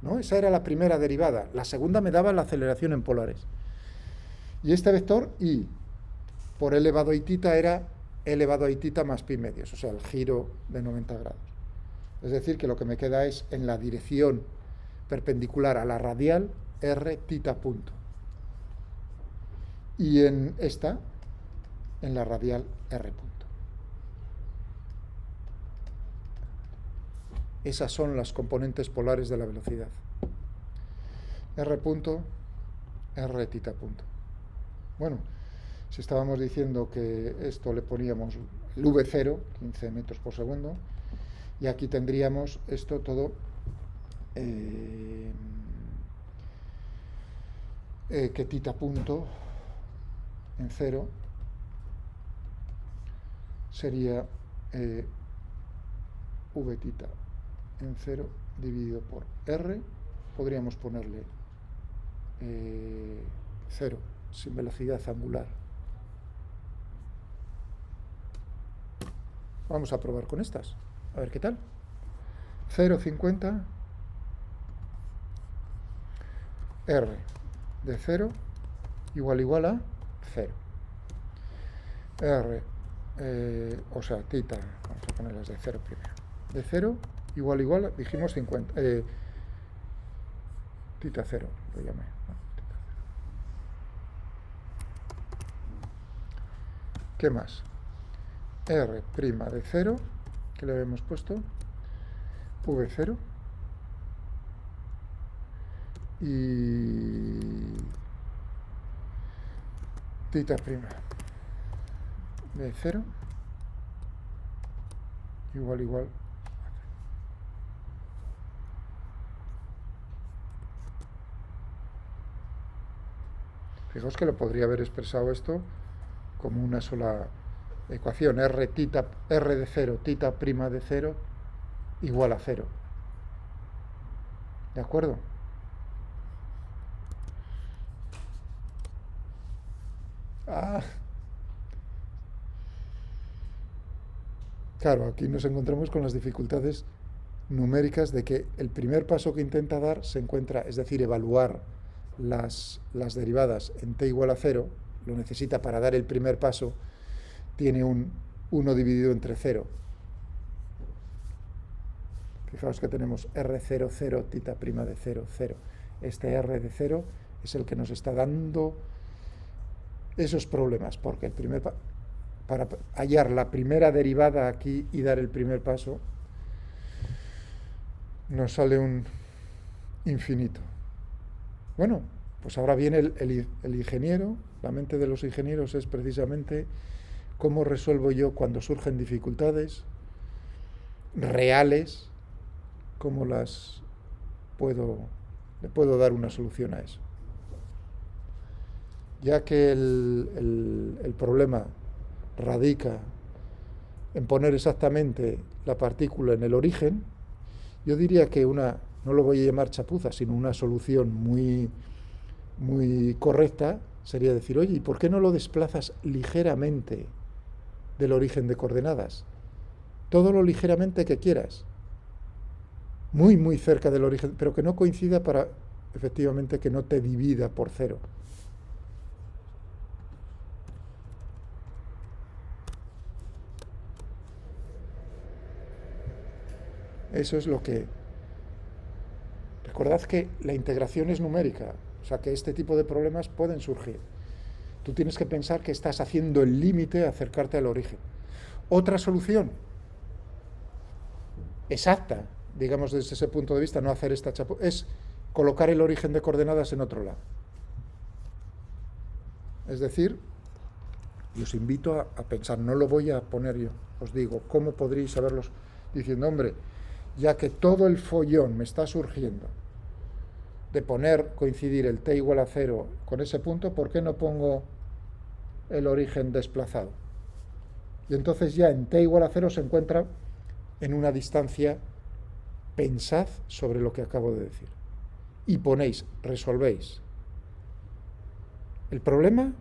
¿no? Esa era la primera derivada. La segunda me daba la aceleración en polares. Y este vector I por E elevado a I tita era E elevado a I tita más pi medios, o sea, el giro de 90 grados. Es decir, que lo que me queda es en la dirección perpendicular a la radial R tita punto. Y en esta, en la radial R punto. Esas son las componentes polares de la velocidad. R punto, R tita punto. Bueno, si estábamos diciendo que esto le poníamos el V0, 15 metros por segundo, y aquí tendríamos esto todo que tita punto en 0 sería V tita en 0 dividido por R, podríamos ponerle 0 sin velocidad angular. Vamos a probar con estas, a ver qué tal. 0,50 R de 0 igual a 0. R, o sea, tita, vamos a ponerlas de 0 primero. De 0 igual, dijimos 50. Tita 0, lo llamé. No, tita 0. ¿Qué más? R' de 0, que le habíamos puesto, V0, y tita prima de 0 igual. Fijaos que lo podría haber expresado esto como una sola ecuación, R de 0, tita prima de 0 igual a 0. ¿De acuerdo? Claro, aquí nos encontramos con las dificultades numéricas de que el primer paso que intenta dar se encuentra, es decir, evaluar las derivadas en t igual a 0, lo necesita para dar el primer paso, tiene un 1 dividido entre 0. Fijaos que tenemos R0, 0, tita prima de 0, 0. Este R de 0 es el que nos está dando esos problemas, porque el para hallar la primera derivada aquí y dar el primer paso, nos sale un infinito. Bueno, pues ahora viene el ingeniero. La mente de los ingenieros es precisamente cómo resuelvo yo cuando surgen dificultades reales, cómo le puedo dar una solución a eso. Ya que el problema radica en poner exactamente la partícula en el origen, yo diría que no lo voy a llamar chapuza, sino una solución muy, muy correcta sería decir, oye, ¿y por qué no lo desplazas ligeramente del origen de coordenadas? Todo lo ligeramente que quieras, muy, muy cerca del origen, pero que no coincida para, efectivamente, que no te divida por 0. Eso es lo que... Recordad que la integración es numérica, o sea que este tipo de problemas pueden surgir. Tú tienes que pensar que estás haciendo el límite a acercarte al origen. Otra solución exacta, digamos desde ese punto de vista, no hacer esta chapuza, es colocar el origen de coordenadas en otro lado. Es decir, y os invito a pensar, no lo voy a poner yo, os digo, ¿cómo podríais saberlos? Diciendo, hombre, ya que todo el follón me está surgiendo de poner coincidir el t igual a 0 con ese punto, ¿por qué no pongo el origen desplazado? Y entonces ya en t igual a 0 se encuentra en una distancia, pensad sobre lo que acabo de decir. Y ponéis, resolvéis el problema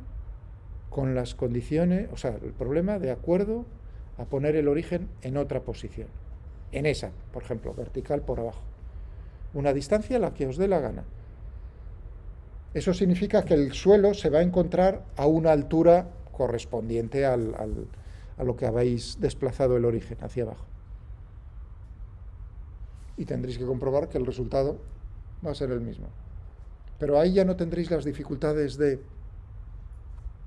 con las condiciones, o sea, el problema de acuerdo a poner el origen en otra posición. En esa, por ejemplo, vertical por abajo. Una distancia a la que os dé la gana. Eso significa que el suelo se va a encontrar a una altura correspondiente a lo que habéis desplazado el origen hacia abajo. Y tendréis que comprobar que el resultado va a ser el mismo. Pero ahí ya no tendréis las dificultades de...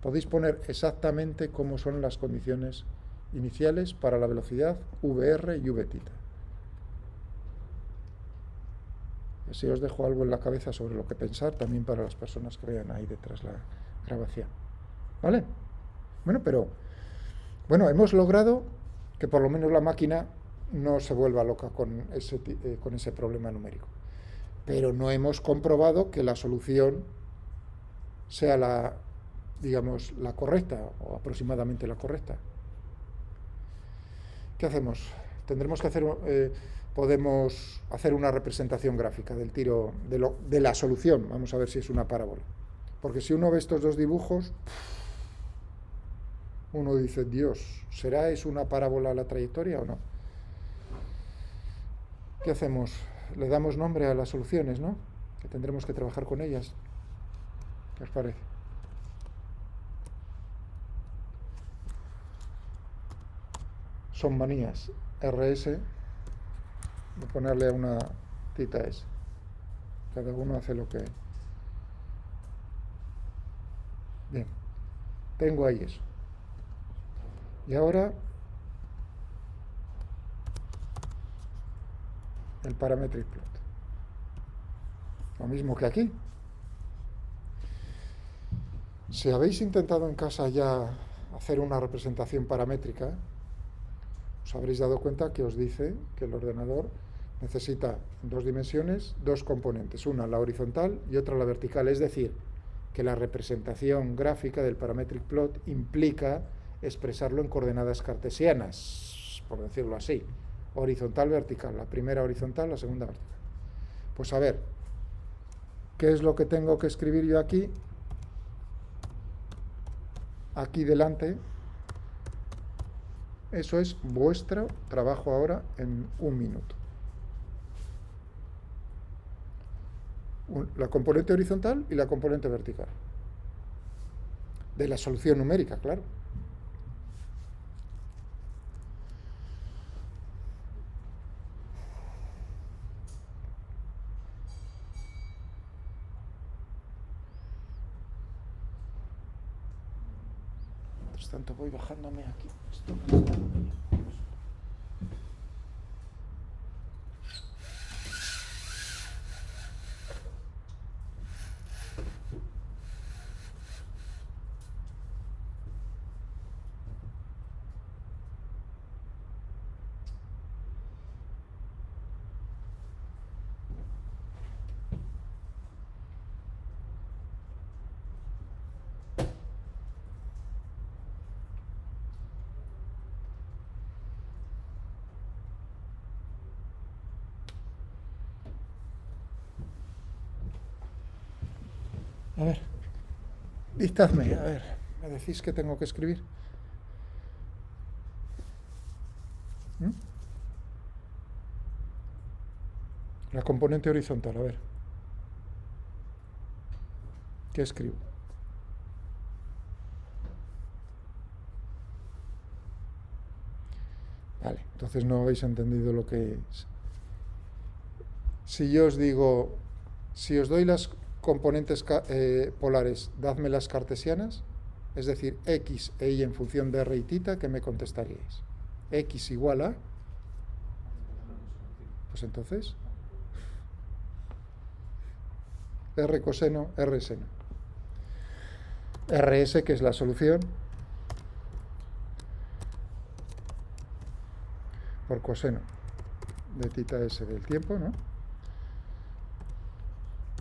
Podéis poner exactamente cómo son las condiciones iniciales para la velocidad VR y v θ. Así os dejo algo en la cabeza sobre lo que pensar también para las personas que vean ahí detrás la grabación. ¿Vale? Bueno, hemos logrado que por lo menos la máquina no se vuelva loca con ese problema numérico. Pero no hemos comprobado que la solución sea la correcta o aproximadamente la correcta. ¿Qué hacemos? Tendremos que hacer... podemos hacer una representación gráfica del tiro de la solución. Vamos a ver si es una parábola. Porque si uno ve estos dos dibujos, uno dice, Dios, ¿es una parábola la trayectoria o no? ¿Qué hacemos? Le damos nombre a las soluciones, ¿no? Que tendremos que trabajar con ellas. ¿Qué os parece? Son manías. RS, de ponerle a una tita S. Cada uno hace lo que... Bien, tengo ahí eso. Y ahora el parametric plot. Lo mismo que aquí. Si habéis intentado en casa ya hacer una representación paramétrica, os habréis dado cuenta que os dice que el ordenador necesita en 2 dimensiones 2 componentes, una la horizontal y otra la vertical, es decir, que la representación gráfica del parametric plot implica expresarlo en coordenadas cartesianas, por decirlo así, horizontal, vertical, la primera horizontal, la segunda vertical. Pues a ver, ¿qué es lo que tengo que escribir yo aquí? Aquí delante. Eso es vuestro trabajo ahora en 1 minuto. La componente horizontal y la componente vertical. De la solución numérica, claro. Mientras tanto voy bajándome aquí. Esto me está dando bien. A ver, dictadme, a ver, ¿me decís qué tengo que escribir? La componente horizontal, a ver. ¿Qué escribo? Vale, entonces no habéis entendido lo que es. Si yo os digo, si os doy las componentes polares, dadme las cartesianas, es decir, x e y en función de r y θ, ¿qué me contestaríais? X igual a... Pues entonces... R coseno, R seno. RS, que es la solución, por coseno de tita s del tiempo, ¿no?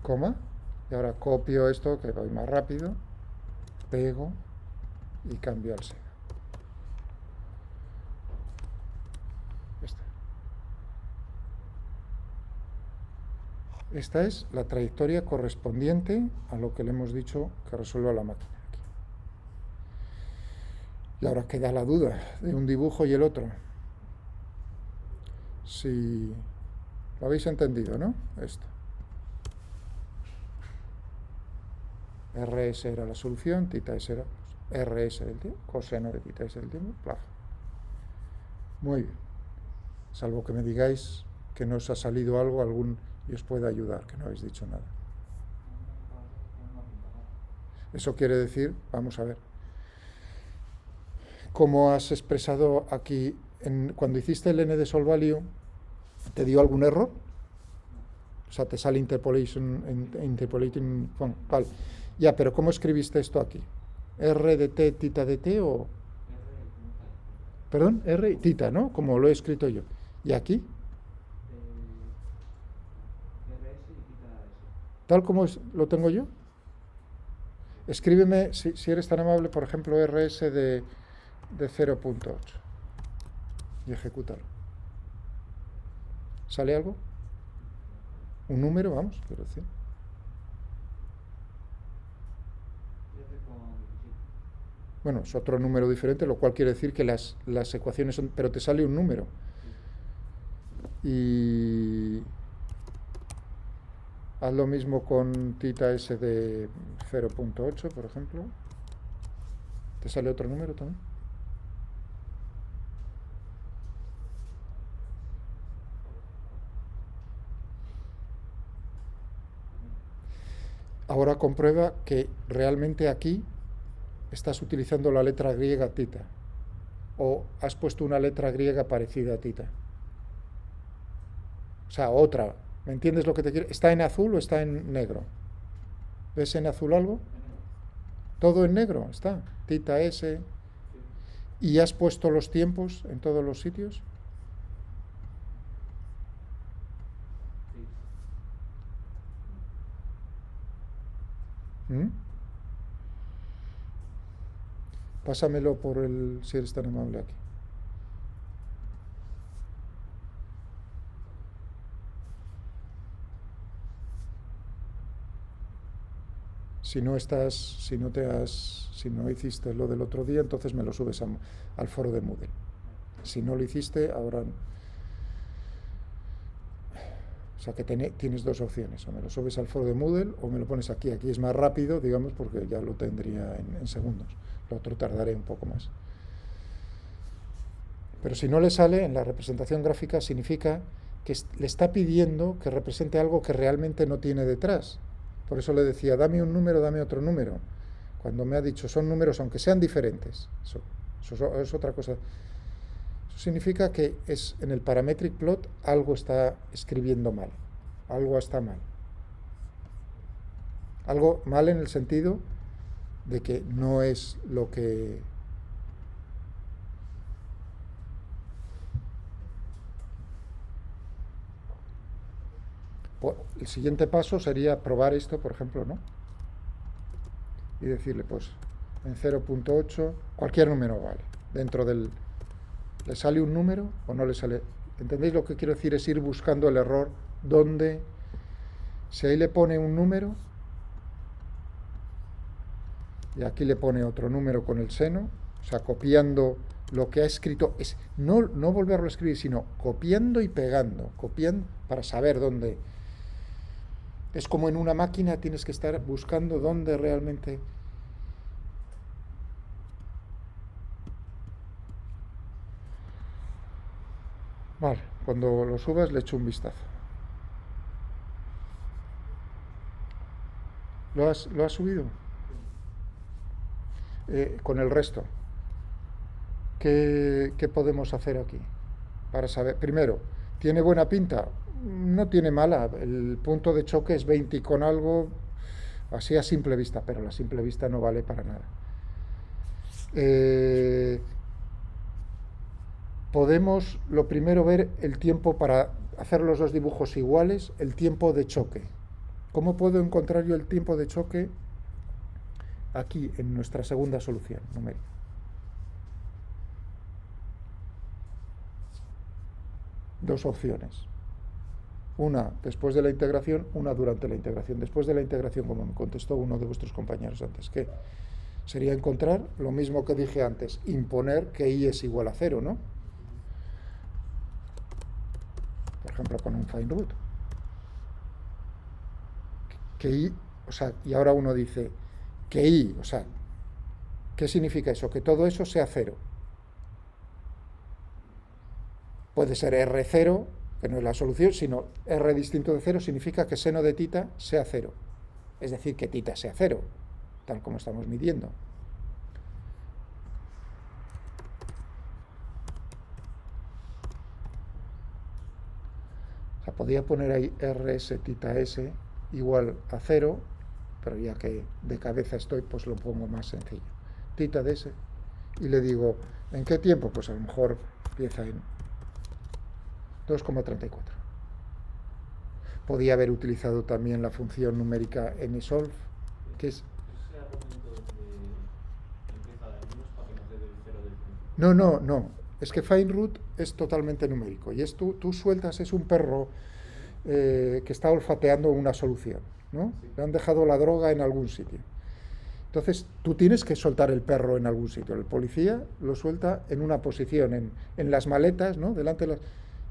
Coma, y ahora copio esto, que voy más rápido, pego y cambio al seno. Esta es la trayectoria correspondiente a lo que le hemos dicho que resuelva la máquina aquí. Y ahora queda la duda de un dibujo y el otro. Si lo habéis entendido, ¿no? Esto. RS era la solución, tita S era RS del tiempo, coseno de tita S del tiempo, plazo. Muy bien. Salvo que me digáis que no os ha salido algo, y os puede ayudar, que no habéis dicho nada. Eso quiere decir, vamos a ver, ¿cómo has expresado aquí, cuando hiciste el n de solve value, te dio algún error? O sea, te sale interpolating, bueno, vale. Ya, pero ¿cómo escribiste esto aquí? ¿R de t, tita de t o...? Perdón, R y tita, ¿no? Como lo he escrito yo. ¿Y aquí? Tal como lo tengo yo. Escríbeme, si eres tan amable, por ejemplo, RS de 0.8 y ejecútalo. ¿Sale algo? Un número, vamos, quiero decir. Bueno, es otro número diferente, lo cual quiere decir que las ecuaciones son... Pero te sale un número. Y... haz lo mismo con tita s de 0.8, por ejemplo. ¿Te sale otro número también? Ahora comprueba que realmente aquí estás utilizando la letra griega tita. O has puesto una letra griega parecida a tita. O sea, otra. ¿Me entiendes lo que te quiero? ¿Está en azul o está en negro? ¿Ves en azul algo? Todo en negro está. Tita S. ¿Y has puesto los tiempos en todos los sitios? ¿Mm? Pásamelo por si eres tan amable aquí. Si no hiciste lo del otro día, entonces me lo subes al foro de Moodle. Si no lo hiciste, ahora... O sea que tienes dos opciones, o me lo subes al foro de Moodle o me lo pones aquí. Aquí es más rápido, digamos, porque ya lo tendría en segundos. Lo otro tardaré un poco más. Pero si no le sale, en la representación gráfica significa que le está pidiendo que represente algo que realmente no tiene detrás. Por eso le decía, dame un número, dame otro número. Cuando me ha dicho, son números aunque sean diferentes. Eso es otra cosa. Eso significa que en el parametric plot algo está escribiendo mal. Algo está mal. Algo mal en el sentido de que no es lo que... El siguiente paso sería probar esto, por ejemplo, ¿no? Y decirle, pues, en 0.8, cualquier número vale. Dentro del... ¿Le sale un número o no le sale? ¿Entendéis lo que quiero decir? Es ir buscando el error donde... Si ahí le pone un número, y aquí le pone otro número con el seno, o sea, copiando lo que ha escrito, es no volverlo a escribir, sino copiando y pegando, copiando para saber dónde... Es como en una máquina, tienes que estar buscando dónde realmente... Vale, cuando lo subas le echo un vistazo. ¿Lo has subido? Con el resto. ¿Qué podemos hacer aquí? Para saber, primero, ¿tiene buena pinta? No tiene mala, el punto de choque es 20 y con algo, así a simple vista, pero la simple vista no vale para nada. Podemos, lo primero, ver el tiempo para hacer los dos dibujos iguales, el tiempo de choque. ¿Cómo puedo encontrar yo el tiempo de choque aquí en nuestra segunda solución numérica? Dos opciones. Una después de la integración, una durante la integración. Después de la integración, como me contestó uno de vuestros compañeros antes, ¿qué? Sería encontrar lo mismo que dije antes, imponer que i es igual a 0, ¿no? Por ejemplo, con un find root. Que i, o sea, y ahora uno dice que i, o sea, ¿qué significa eso? Que todo eso sea 0. Puede ser R0, que no es la solución, sino R distinto de 0 significa que seno de tita sea 0. Es decir, que tita sea 0, tal como estamos midiendo. O sea, podría poner ahí RS tita S igual a 0, pero ya que de cabeza estoy, pues lo pongo más sencillo. Tita de S, y le digo, ¿en qué tiempo? Pues a lo mejor empieza en 2,34. Podía haber utilizado también la función numérica nsolve, que es... ¿Ese argumento empieza de menos para que nos dé del 0 del principio? No. Es que find root es totalmente numérico. Y es tú sueltas, es un perro que está olfateando una solución, ¿no? Sí. Le han dejado la droga en algún sitio. Entonces, tú tienes que soltar el perro en algún sitio. El policía lo suelta en una posición, en las maletas, ¿no? Delante de las...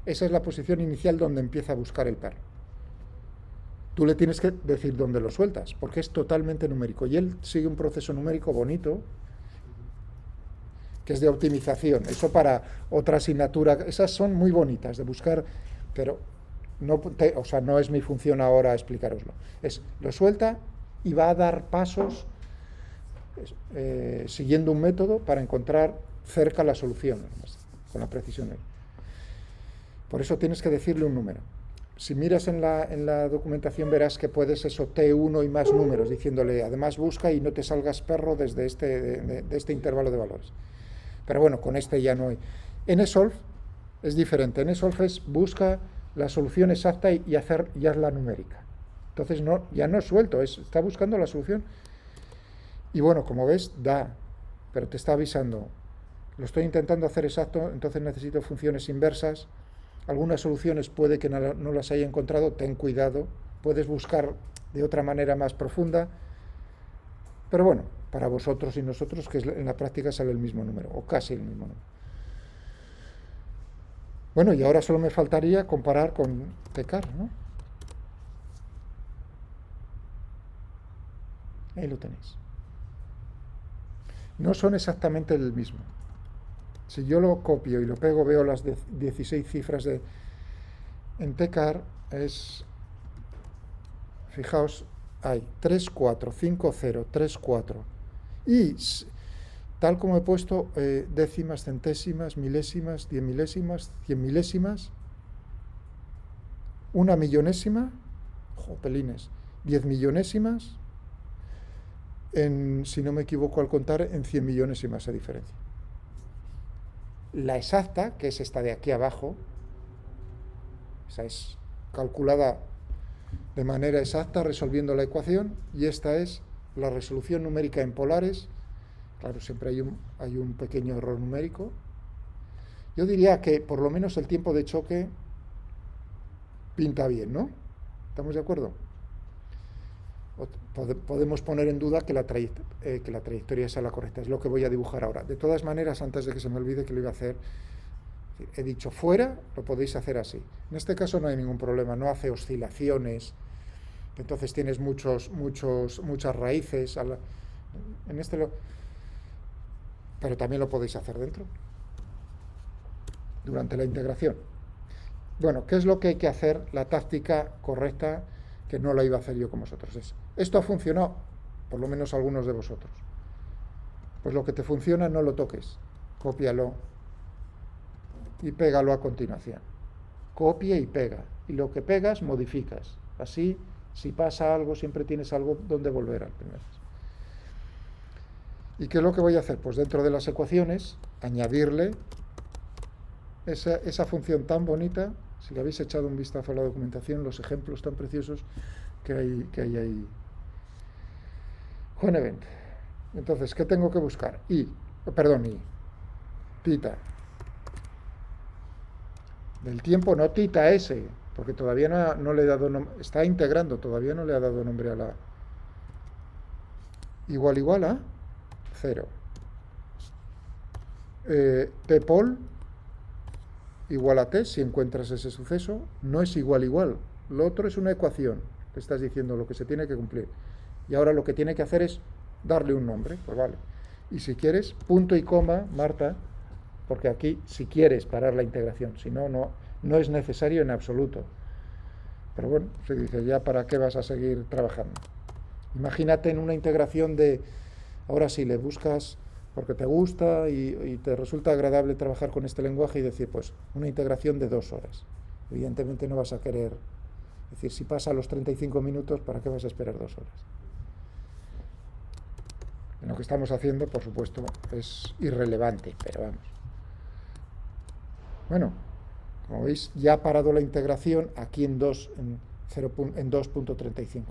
Esa es la posición inicial donde empieza a buscar el perro. Tú le tienes que decir dónde lo sueltas, porque es totalmente numérico. Y él sigue un proceso numérico bonito, que es de optimización. Eso para otra asignatura, esas son muy bonitas de buscar, pero no es mi función ahora explicaroslo. Lo suelta y va a dar pasos siguiendo un método para encontrar cerca la solución, con la precisión. Por eso tienes que decirle un número. Si miras en la documentación verás que puedes eso, T1 y más números, diciéndole, además busca y no te salgas perro desde este intervalo de valores. Pero bueno, con este ya no hay. nsolve es diferente. nsolve es busca la solución exacta y hazla numérica. Entonces ya no es suelto, está buscando la solución. Y bueno, como ves, da, pero te está avisando. Lo estoy intentando hacer exacto, entonces necesito funciones inversas. Algunas soluciones puede que no las haya encontrado, ten cuidado. Puedes buscar de otra manera más profunda. Pero bueno, para vosotros y nosotros, que en la práctica sale el mismo número, o casi el mismo número. Bueno, y ahora solo me faltaría comparar con Tecar, ¿no? Ahí lo tenéis. No son exactamente el mismo. Si yo lo copio y lo pego, veo las 16 cifras en Tecar, fijaos, hay 3, 4, 5, 0, 3, 4. Y tal como he puesto décimas, centésimas, milésimas, 10 milésimas, 100 milésimas, una millonésima, pelines, 10 millonésimas, si no me equivoco al contar, en 100 millonésimas de diferencia. La exacta, que es esta de aquí abajo, esa es calculada de manera exacta resolviendo la ecuación, y esta es la resolución numérica en polares. Claro, siempre hay un pequeño error numérico. Yo diría que por lo menos el tiempo de choque pinta bien, ¿no? ¿Estamos de acuerdo? Podemos poner en duda que la trayectoria sea la correcta. Es lo que voy a dibujar ahora. De todas maneras, antes de que se me olvide que lo iba a hacer, he dicho fuera, lo podéis hacer así. En este caso no hay ningún problema, no hace oscilaciones, entonces tienes muchas raíces. Pero también lo podéis hacer dentro, durante la integración. Bueno, ¿qué es lo que hay que hacer? La táctica correcta, que no la iba a hacer yo con vosotros. Esto ha funcionado, por lo menos algunos de vosotros. Pues lo que te funciona no lo toques, cópialo y pégalo a continuación. Copia y pega. Y lo que pegas, modificas. Así, si pasa algo, siempre tienes algo donde volver al primero. ¿Y qué es lo que voy a hacer? Pues dentro de las ecuaciones, añadirle esa función tan bonita Si le habéis echado un vistazo a la documentación, los ejemplos tan preciosos que hay ahí. Juan Event. Entonces, ¿qué tengo que buscar? I. Tita. Del tiempo, no tita S, porque todavía no le he dado nombre. Está integrando, todavía no le ha dado nombre a la. Igual a 0. Tpol igual a t, si encuentras ese suceso, no es igual. Lo otro es una ecuación. Te estás diciendo lo que se tiene que cumplir. Y ahora lo que tiene que hacer es darle un nombre. Pues vale. Y si quieres, punto y coma, Marta, porque aquí si quieres parar la integración, si no, no es necesario en absoluto. Pero bueno, se dice, ya para qué vas a seguir trabajando. Imagínate en una integración de, ahora sí, le buscas porque te gusta y te resulta agradable trabajar con este lenguaje y decir, pues, una integración de 2 horas. Evidentemente no vas a querer, es decir, si pasa los 35 minutos, ¿para qué vas a esperar 2 horas? En lo que estamos haciendo, por supuesto, es irrelevante, pero vamos. Bueno, como veis, ya ha parado la integración aquí en 2.35.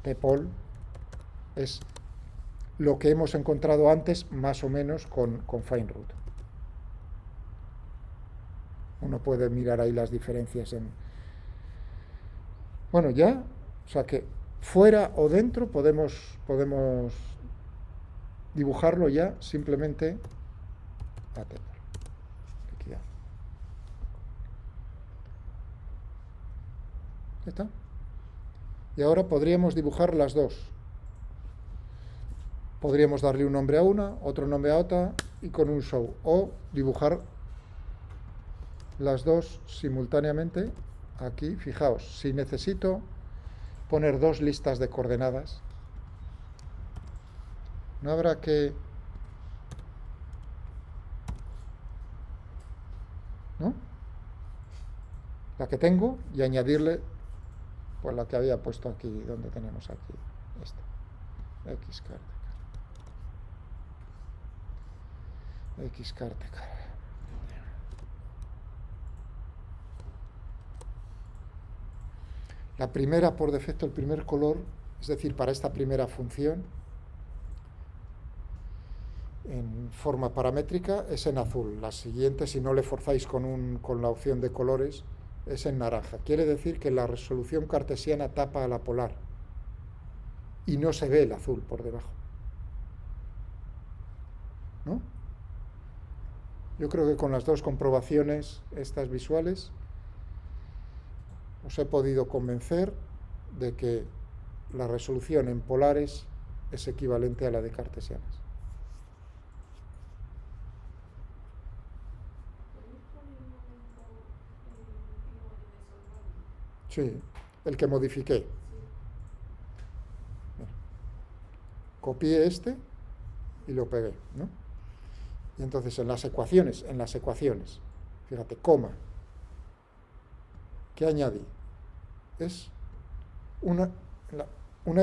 Tpol es lo que hemos encontrado antes, más o menos, con FineRoot. Uno puede mirar ahí las diferencias en... Bueno, ya, o sea que fuera o dentro podemos dibujarlo ya simplemente a Tpol. Aquí ya. ¿Ya está? Y ahora podríamos dibujar las dos. Podríamos darle un nombre a una, otro nombre a otra y con un show. O dibujar las dos simultáneamente. Aquí, fijaos, si necesito poner 2 listas de coordenadas, no habrá que... ¿no? La que tengo y añadirle pues la que había puesto aquí, donde tenemos aquí esta. X cartecar. La primera, por defecto, el primer color, es decir, para esta primera función, en forma paramétrica, es en azul. La siguiente, si no le forzáis con la opción de colores, es en naranja. Quiere decir que la resolución cartesiana tapa a la polar y no se ve el azul por debajo. ¿No? Yo creo que con las dos comprobaciones, estas visuales, os he podido convencer de que la resolución en polares es equivalente a la de cartesianas. Sí, el que modifiqué. Copié este y lo pegué, ¿no? Y entonces en las ecuaciones, fíjate, coma, ¿qué añadí? Es una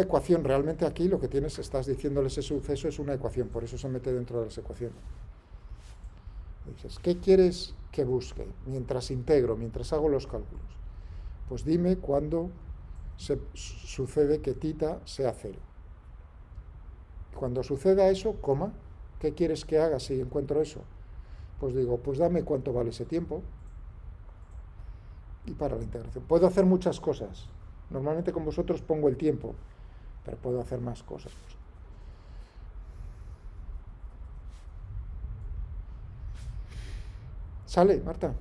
ecuación. Realmente aquí lo que tienes, estás diciéndole ese suceso es una ecuación, por eso se mete dentro de las ecuaciones. Dices, ¿qué quieres que busque mientras integro, mientras hago los cálculos? Pues dime cuándo sucede que tita sea 0. Cuando suceda eso, coma, ¿qué quieres que haga si encuentro eso? Pues digo, pues dame cuánto vale ese tiempo y para la integración. Puedo hacer muchas cosas. Normalmente con vosotros pongo el tiempo, pero puedo hacer más cosas. ¿Sale, Marta?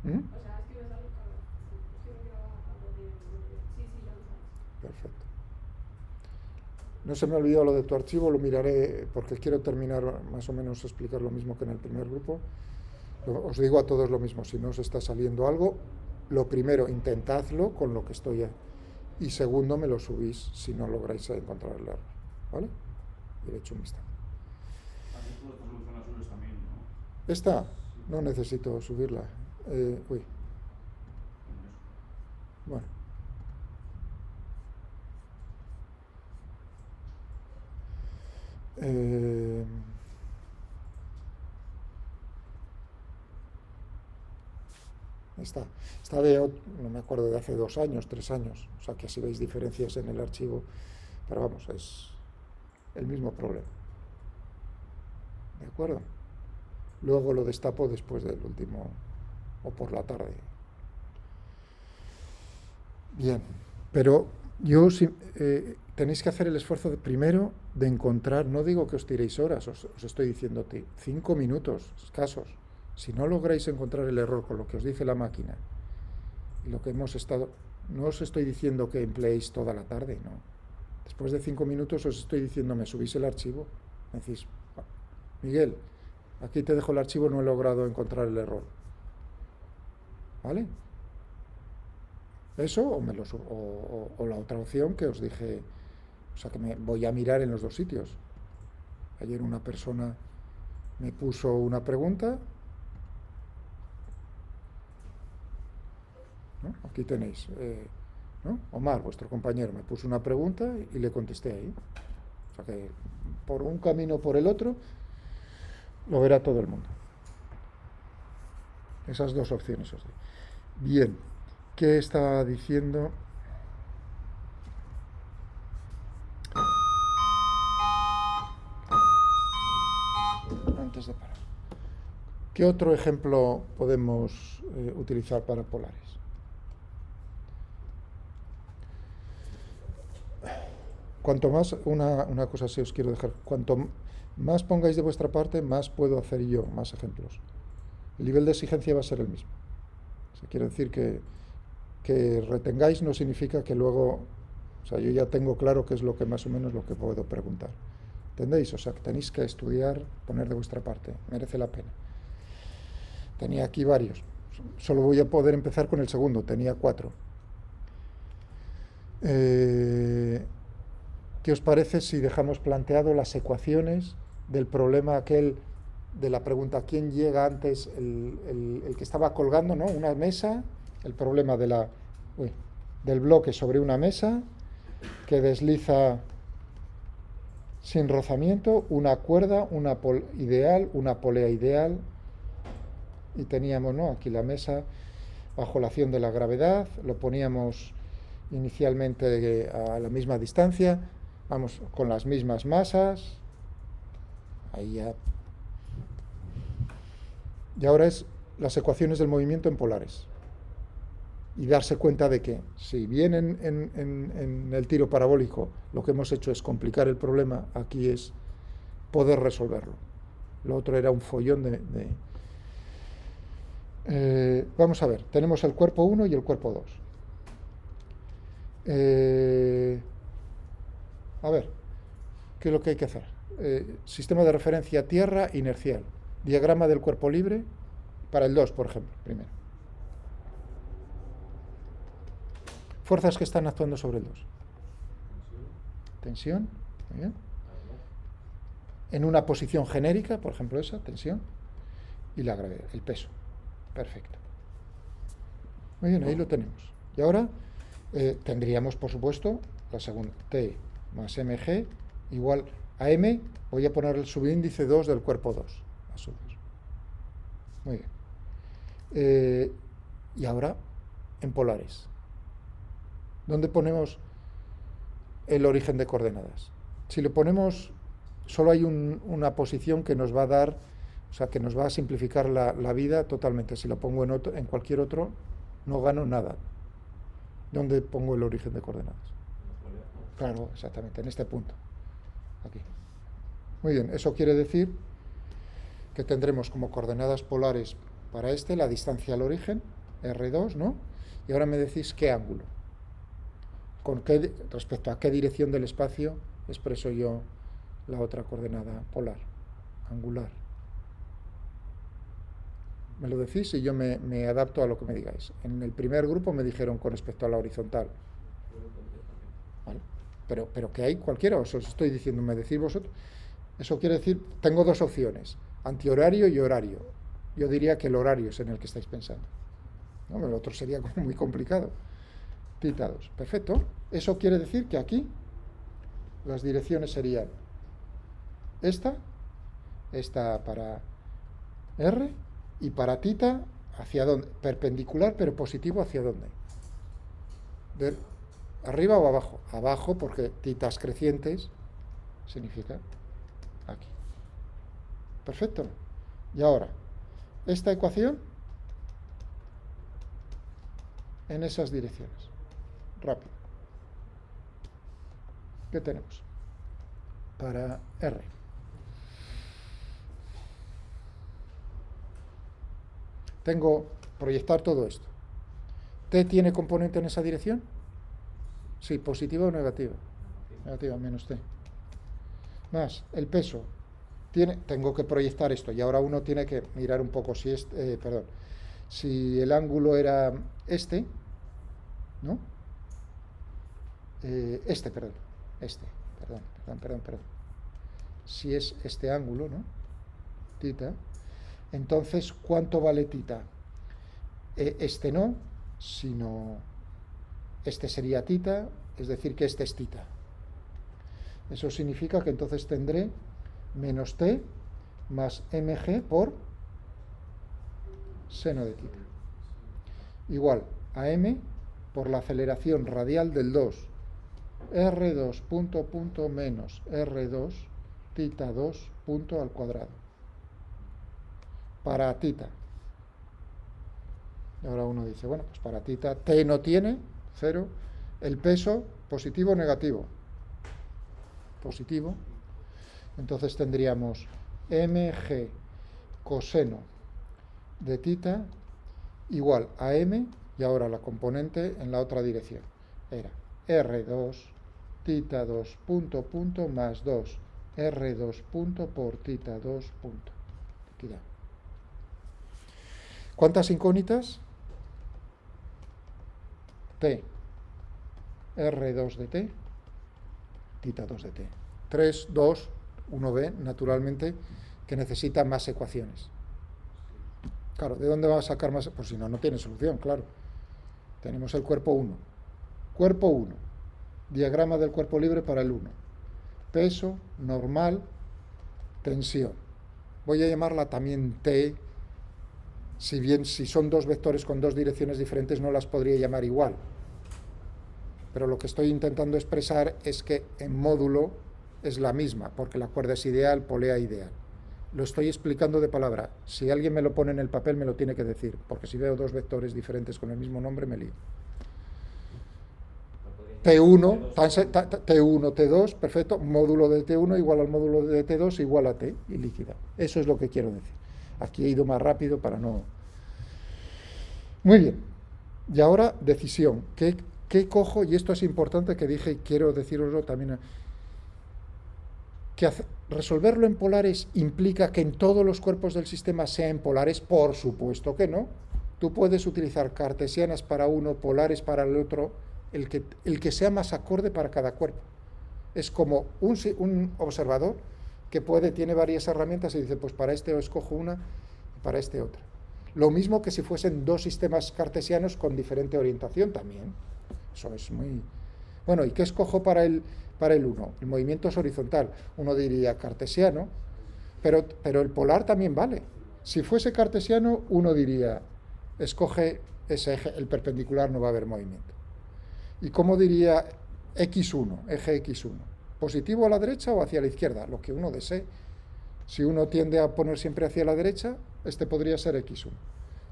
¿Mm? Perfecto. No se me ha olvidado lo de tu archivo, lo miraré porque quiero terminar más o menos explicar lo mismo que en el primer grupo. Os digo a todos lo mismo, si no os está saliendo algo, lo primero, intentadlo con lo que estoy ahí. Y segundo, me lo subís si no lográis encontrar el error. ¿Vale? Y le echo un vistazo. Esta no necesito subirla. Bueno. Está no me acuerdo, de hace 2 años, 3 años. O sea que si veis diferencias en el archivo, pero vamos, es el mismo problema. ¿De acuerdo? Luego lo destapo después del último, o por la tarde. Bien, pero tenéis que hacer el esfuerzo primero de encontrar, no digo que os tiréis horas, os estoy diciendo 5 minutos escasos. Si no lográis encontrar el error con lo que os dice la máquina y lo que hemos estado, no os estoy diciendo que empleéis toda la tarde, no. Después de 5 minutos os estoy diciendo, me subís el archivo, me decís, Miguel, aquí te dejo el archivo, no he logrado encontrar el error. ¿Vale? Eso o la otra opción que os dije, o sea que me voy a mirar en los 2 sitios. Ayer una persona me puso una pregunta, ¿no? Aquí tenéis, ¿no? Omar, vuestro compañero, me puso una pregunta y le contesté ahí. O sea que por un camino o por el otro lo verá todo el mundo. Esas 2 opciones os doy. Bien, ¿qué estaba diciendo? Antes de parar. ¿Qué otro ejemplo podemos utilizar para polares? Cuanto más, una cosa sí os quiero dejar, cuanto más pongáis de vuestra parte, más puedo hacer yo, más ejemplos. El nivel de exigencia va a ser el mismo. O sea, quiero decir que retengáis no significa que luego, o sea, yo ya tengo claro qué es lo que más o menos lo que puedo preguntar. ¿Entendéis? O sea, que tenéis que estudiar, poner de vuestra parte, merece la pena. Tenía aquí varios, solo voy a poder empezar con el segundo, tenía 4. ¿Qué os parece si dejamos planteado las ecuaciones del problema aquel de la pregunta quién llega antes, el que estaba colgando, ¿no? Una mesa, el problema del bloque sobre una mesa que desliza sin rozamiento, una cuerda, una ideal, una polea ideal, y teníamos, ¿no?, aquí la mesa bajo la acción de la gravedad, lo poníamos inicialmente a la misma distancia, vamos, con las mismas masas, ahí ya. Y ahora es las ecuaciones del movimiento en polares. Y darse cuenta de que si bien en el tiro parabólico lo que hemos hecho es complicar el problema, aquí es poder resolverlo. Lo otro era un follón vamos a ver, tenemos el cuerpo 1 y el cuerpo 2. A ver, ¿qué es lo que hay que hacer? Sistema de referencia tierra inercial. Diagrama del cuerpo libre para el 2, por ejemplo, primero. Fuerzas que están actuando sobre el 2. Tensión, muy bien. En una posición genérica, por ejemplo esa, tensión. Y la gravedad, el peso. Perfecto. Muy bien, ahí lo tenemos. Y ahora tendríamos, por supuesto, la segunda. T más mg igual a m. Voy a poner el subíndice 2 del cuerpo 2. A su 2. Muy bien. Y ahora, en polares. ¿Dónde ponemos el origen de coordenadas? Si lo ponemos, solo hay una posición que nos va a dar, o sea, que nos va a simplificar la vida totalmente. Si lo pongo en cualquier otro, no gano nada. ¿Dónde pongo el origen de coordenadas? Claro, exactamente, en este punto. Aquí. Muy bien, eso quiere decir que tendremos como coordenadas polares para la distancia al origen, R2, ¿no? Y ahora me decís qué ángulo. Respecto a qué dirección del espacio expreso yo la otra coordenada polar, angular. Me lo decís y yo me adapto a lo que me digáis. En el primer grupo me dijeron con respecto a la horizontal. ¿Vale? Pero que hay cualquiera, os estoy diciendo, me decís vosotros. Eso quiere decir, tengo 2 opciones, antihorario y horario. Yo diría que el horario es en el que estáis pensando. ¿No? El otro sería como muy complicado. Tita 2. Perfecto. Eso quiere decir que aquí las direcciones serían esta para R, y para tita ¿Hacia dónde? Perpendicular, pero positivo ¿hacia dónde? ¿De arriba o abajo? Abajo, porque titas crecientes significa aquí. Perfecto. Y ahora, esta ecuación en esas direcciones. Rápido. ¿Qué tenemos? Para R. Tengo proyectar todo esto. ¿T tiene componente en esa dirección? Sí, positiva o negativa. Negativa, menos T. Más, el peso. Tengo que proyectar esto y ahora uno tiene que mirar un poco si si el ángulo era este, ¿no? Perdón. Si es este ángulo, ¿no? Tita. Entonces, ¿cuánto vale tita? Este no, sino este sería tita, es decir, que este es tita. Eso significa que entonces tendré menos t más mg por seno de tita. Igual a m por la aceleración radial del 2. R2 punto menos R2 tita 2 punto al cuadrado. Para tita. Y ahora uno dice, bueno, pues para tita t no tiene, 0. El peso, positivo o negativo. Positivo. Entonces tendríamos mg coseno de tita igual a m, y ahora la componente en la otra dirección. Era R2 tita 2 punto más 2 R2 punto por tita 2 punto. Liquidado. ¿Cuántas incógnitas? T. R2 de T. Tita 2 de T. 3, 2, 1b, naturalmente, que necesita más ecuaciones. Claro, ¿de dónde va a sacar más? Pues si no, no tiene solución, claro. Tenemos el cuerpo 1. Cuerpo 1. Diagrama del cuerpo libre para el 1. Peso, normal, tensión. Voy a llamarla también T. Si bien si son dos vectores con dos direcciones diferentes no las podría llamar igual. Pero lo que estoy intentando expresar es que en módulo es la misma, porque la cuerda es ideal, polea ideal. Lo estoy explicando de palabra. Si alguien me lo pone en el papel me lo tiene que decir, porque si veo dos vectores diferentes con el mismo nombre me lío. T1, T1, T2, perfecto, módulo de T1 igual al módulo de T2 igual a T y líquida. Eso es lo que quiero decir. Aquí he ido más rápido para no... Muy bien. Y ahora, decisión. ¿Qué cojo? Y esto es importante que dije y quiero deciroslo también. Que resolverlo en polares implica que en todos los cuerpos del sistema sea en polares. Por supuesto que no. Tú puedes utilizar cartesianas para uno, polares para el otro, el que sea más acorde para cada cuerpo. Es como un observador que tiene varias herramientas y dice, pues para este escojo una y para este otra. Lo mismo que si fuesen dos sistemas cartesianos con diferente orientación también. Eso es muy... Bueno, ¿y qué escojo para el 1? El movimiento es horizontal. Uno diría cartesiano, pero el polar también vale. Si fuese cartesiano, uno diría, escoge ese eje, el perpendicular no va a haber movimiento. ¿Y cómo diría x1, eje x1? ¿Positivo a la derecha o hacia la izquierda? Lo que uno desee. Si uno tiende a poner siempre hacia la derecha, este podría ser x1.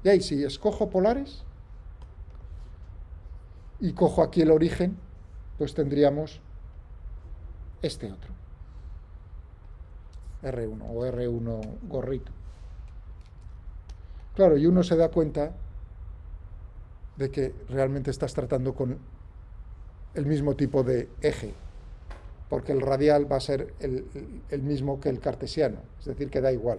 Y ahí, si escojo polares y cojo aquí el origen, pues tendríamos este otro. R1 o R1 gorrito. Claro, y uno se da cuenta de que realmente estás tratando con el mismo tipo de eje, porque el radial va a ser el mismo que el cartesiano, es decir, que da igual.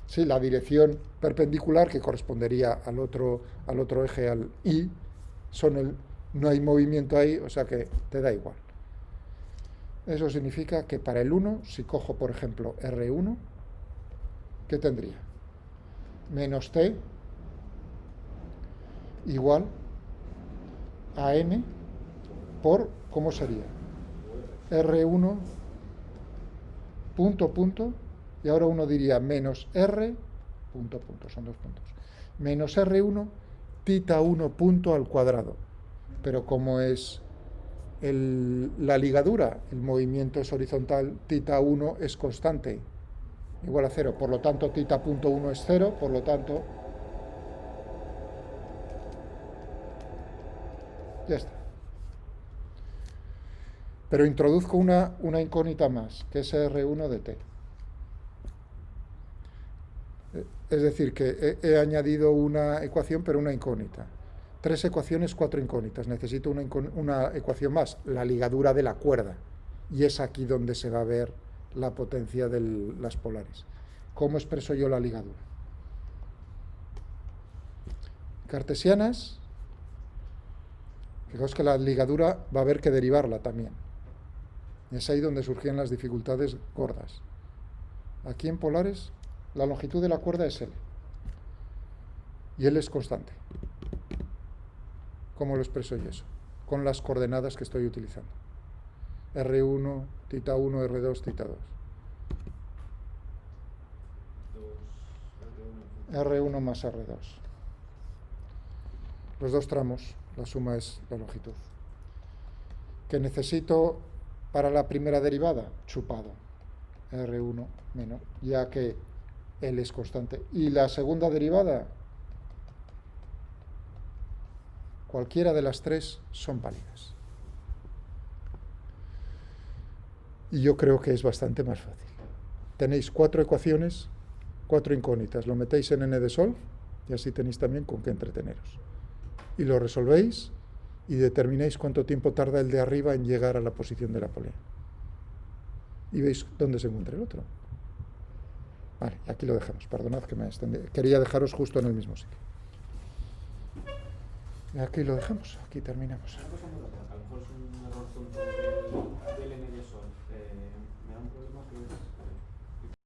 Sí, la dirección perpendicular, que correspondería al otro eje, al Y, no hay movimiento ahí, o sea que te da igual. Eso significa que para el 1, si cojo, por ejemplo, R1, ¿qué tendría? Menos T igual a M por, ¿cómo sería? R1 punto, y ahora uno diría menos R punto, punto, son 2 puntos. Menos R1, tita 1 punto al cuadrado. Pero como es la ligadura, el movimiento es horizontal, tita 1 es constante, igual a 0. Por lo tanto, tita punto 1 es 0, por lo tanto, ya está. Pero introduzco una incógnita más, que es R1 de t. Es decir, que he añadido una ecuación, pero una incógnita. 3 ecuaciones, 4 incógnitas. Necesito una ecuación más, la ligadura de la cuerda. Y es aquí donde se va a ver la potencia de las polares. ¿Cómo expreso yo la ligadura? Cartesianas. Fijaos que la ligadura va a haber que derivarla también. Es ahí donde surgían las dificultades gordas. Aquí en polares, la longitud de la cuerda es L. Y L es constante. ¿Cómo lo expreso yo eso? Con las coordenadas que estoy utilizando. R1, tita 1, R2, tita 2. R1 más R2. Los dos tramos, la suma es la longitud. ¿Que necesito para la primera derivada? Chupado. R1 menos, ya que L es constante. Y la segunda derivada, cualquiera de las tres son válidas. Y yo creo que es bastante más fácil. Tenéis 4 ecuaciones, 4 incógnitas. Lo metéis en n de sol y así tenéis también con qué entreteneros. Y lo resolvéis y determináis cuánto tiempo tarda el de arriba en llegar a la posición de la polea. Y veis dónde se encuentra el otro. Vale, aquí lo dejamos. Perdonad que me extendí. Quería dejaros justo en el mismo sitio. Y aquí lo dejamos. Aquí terminamos. Una cosa muy rápida, a lo mejor es un error tonto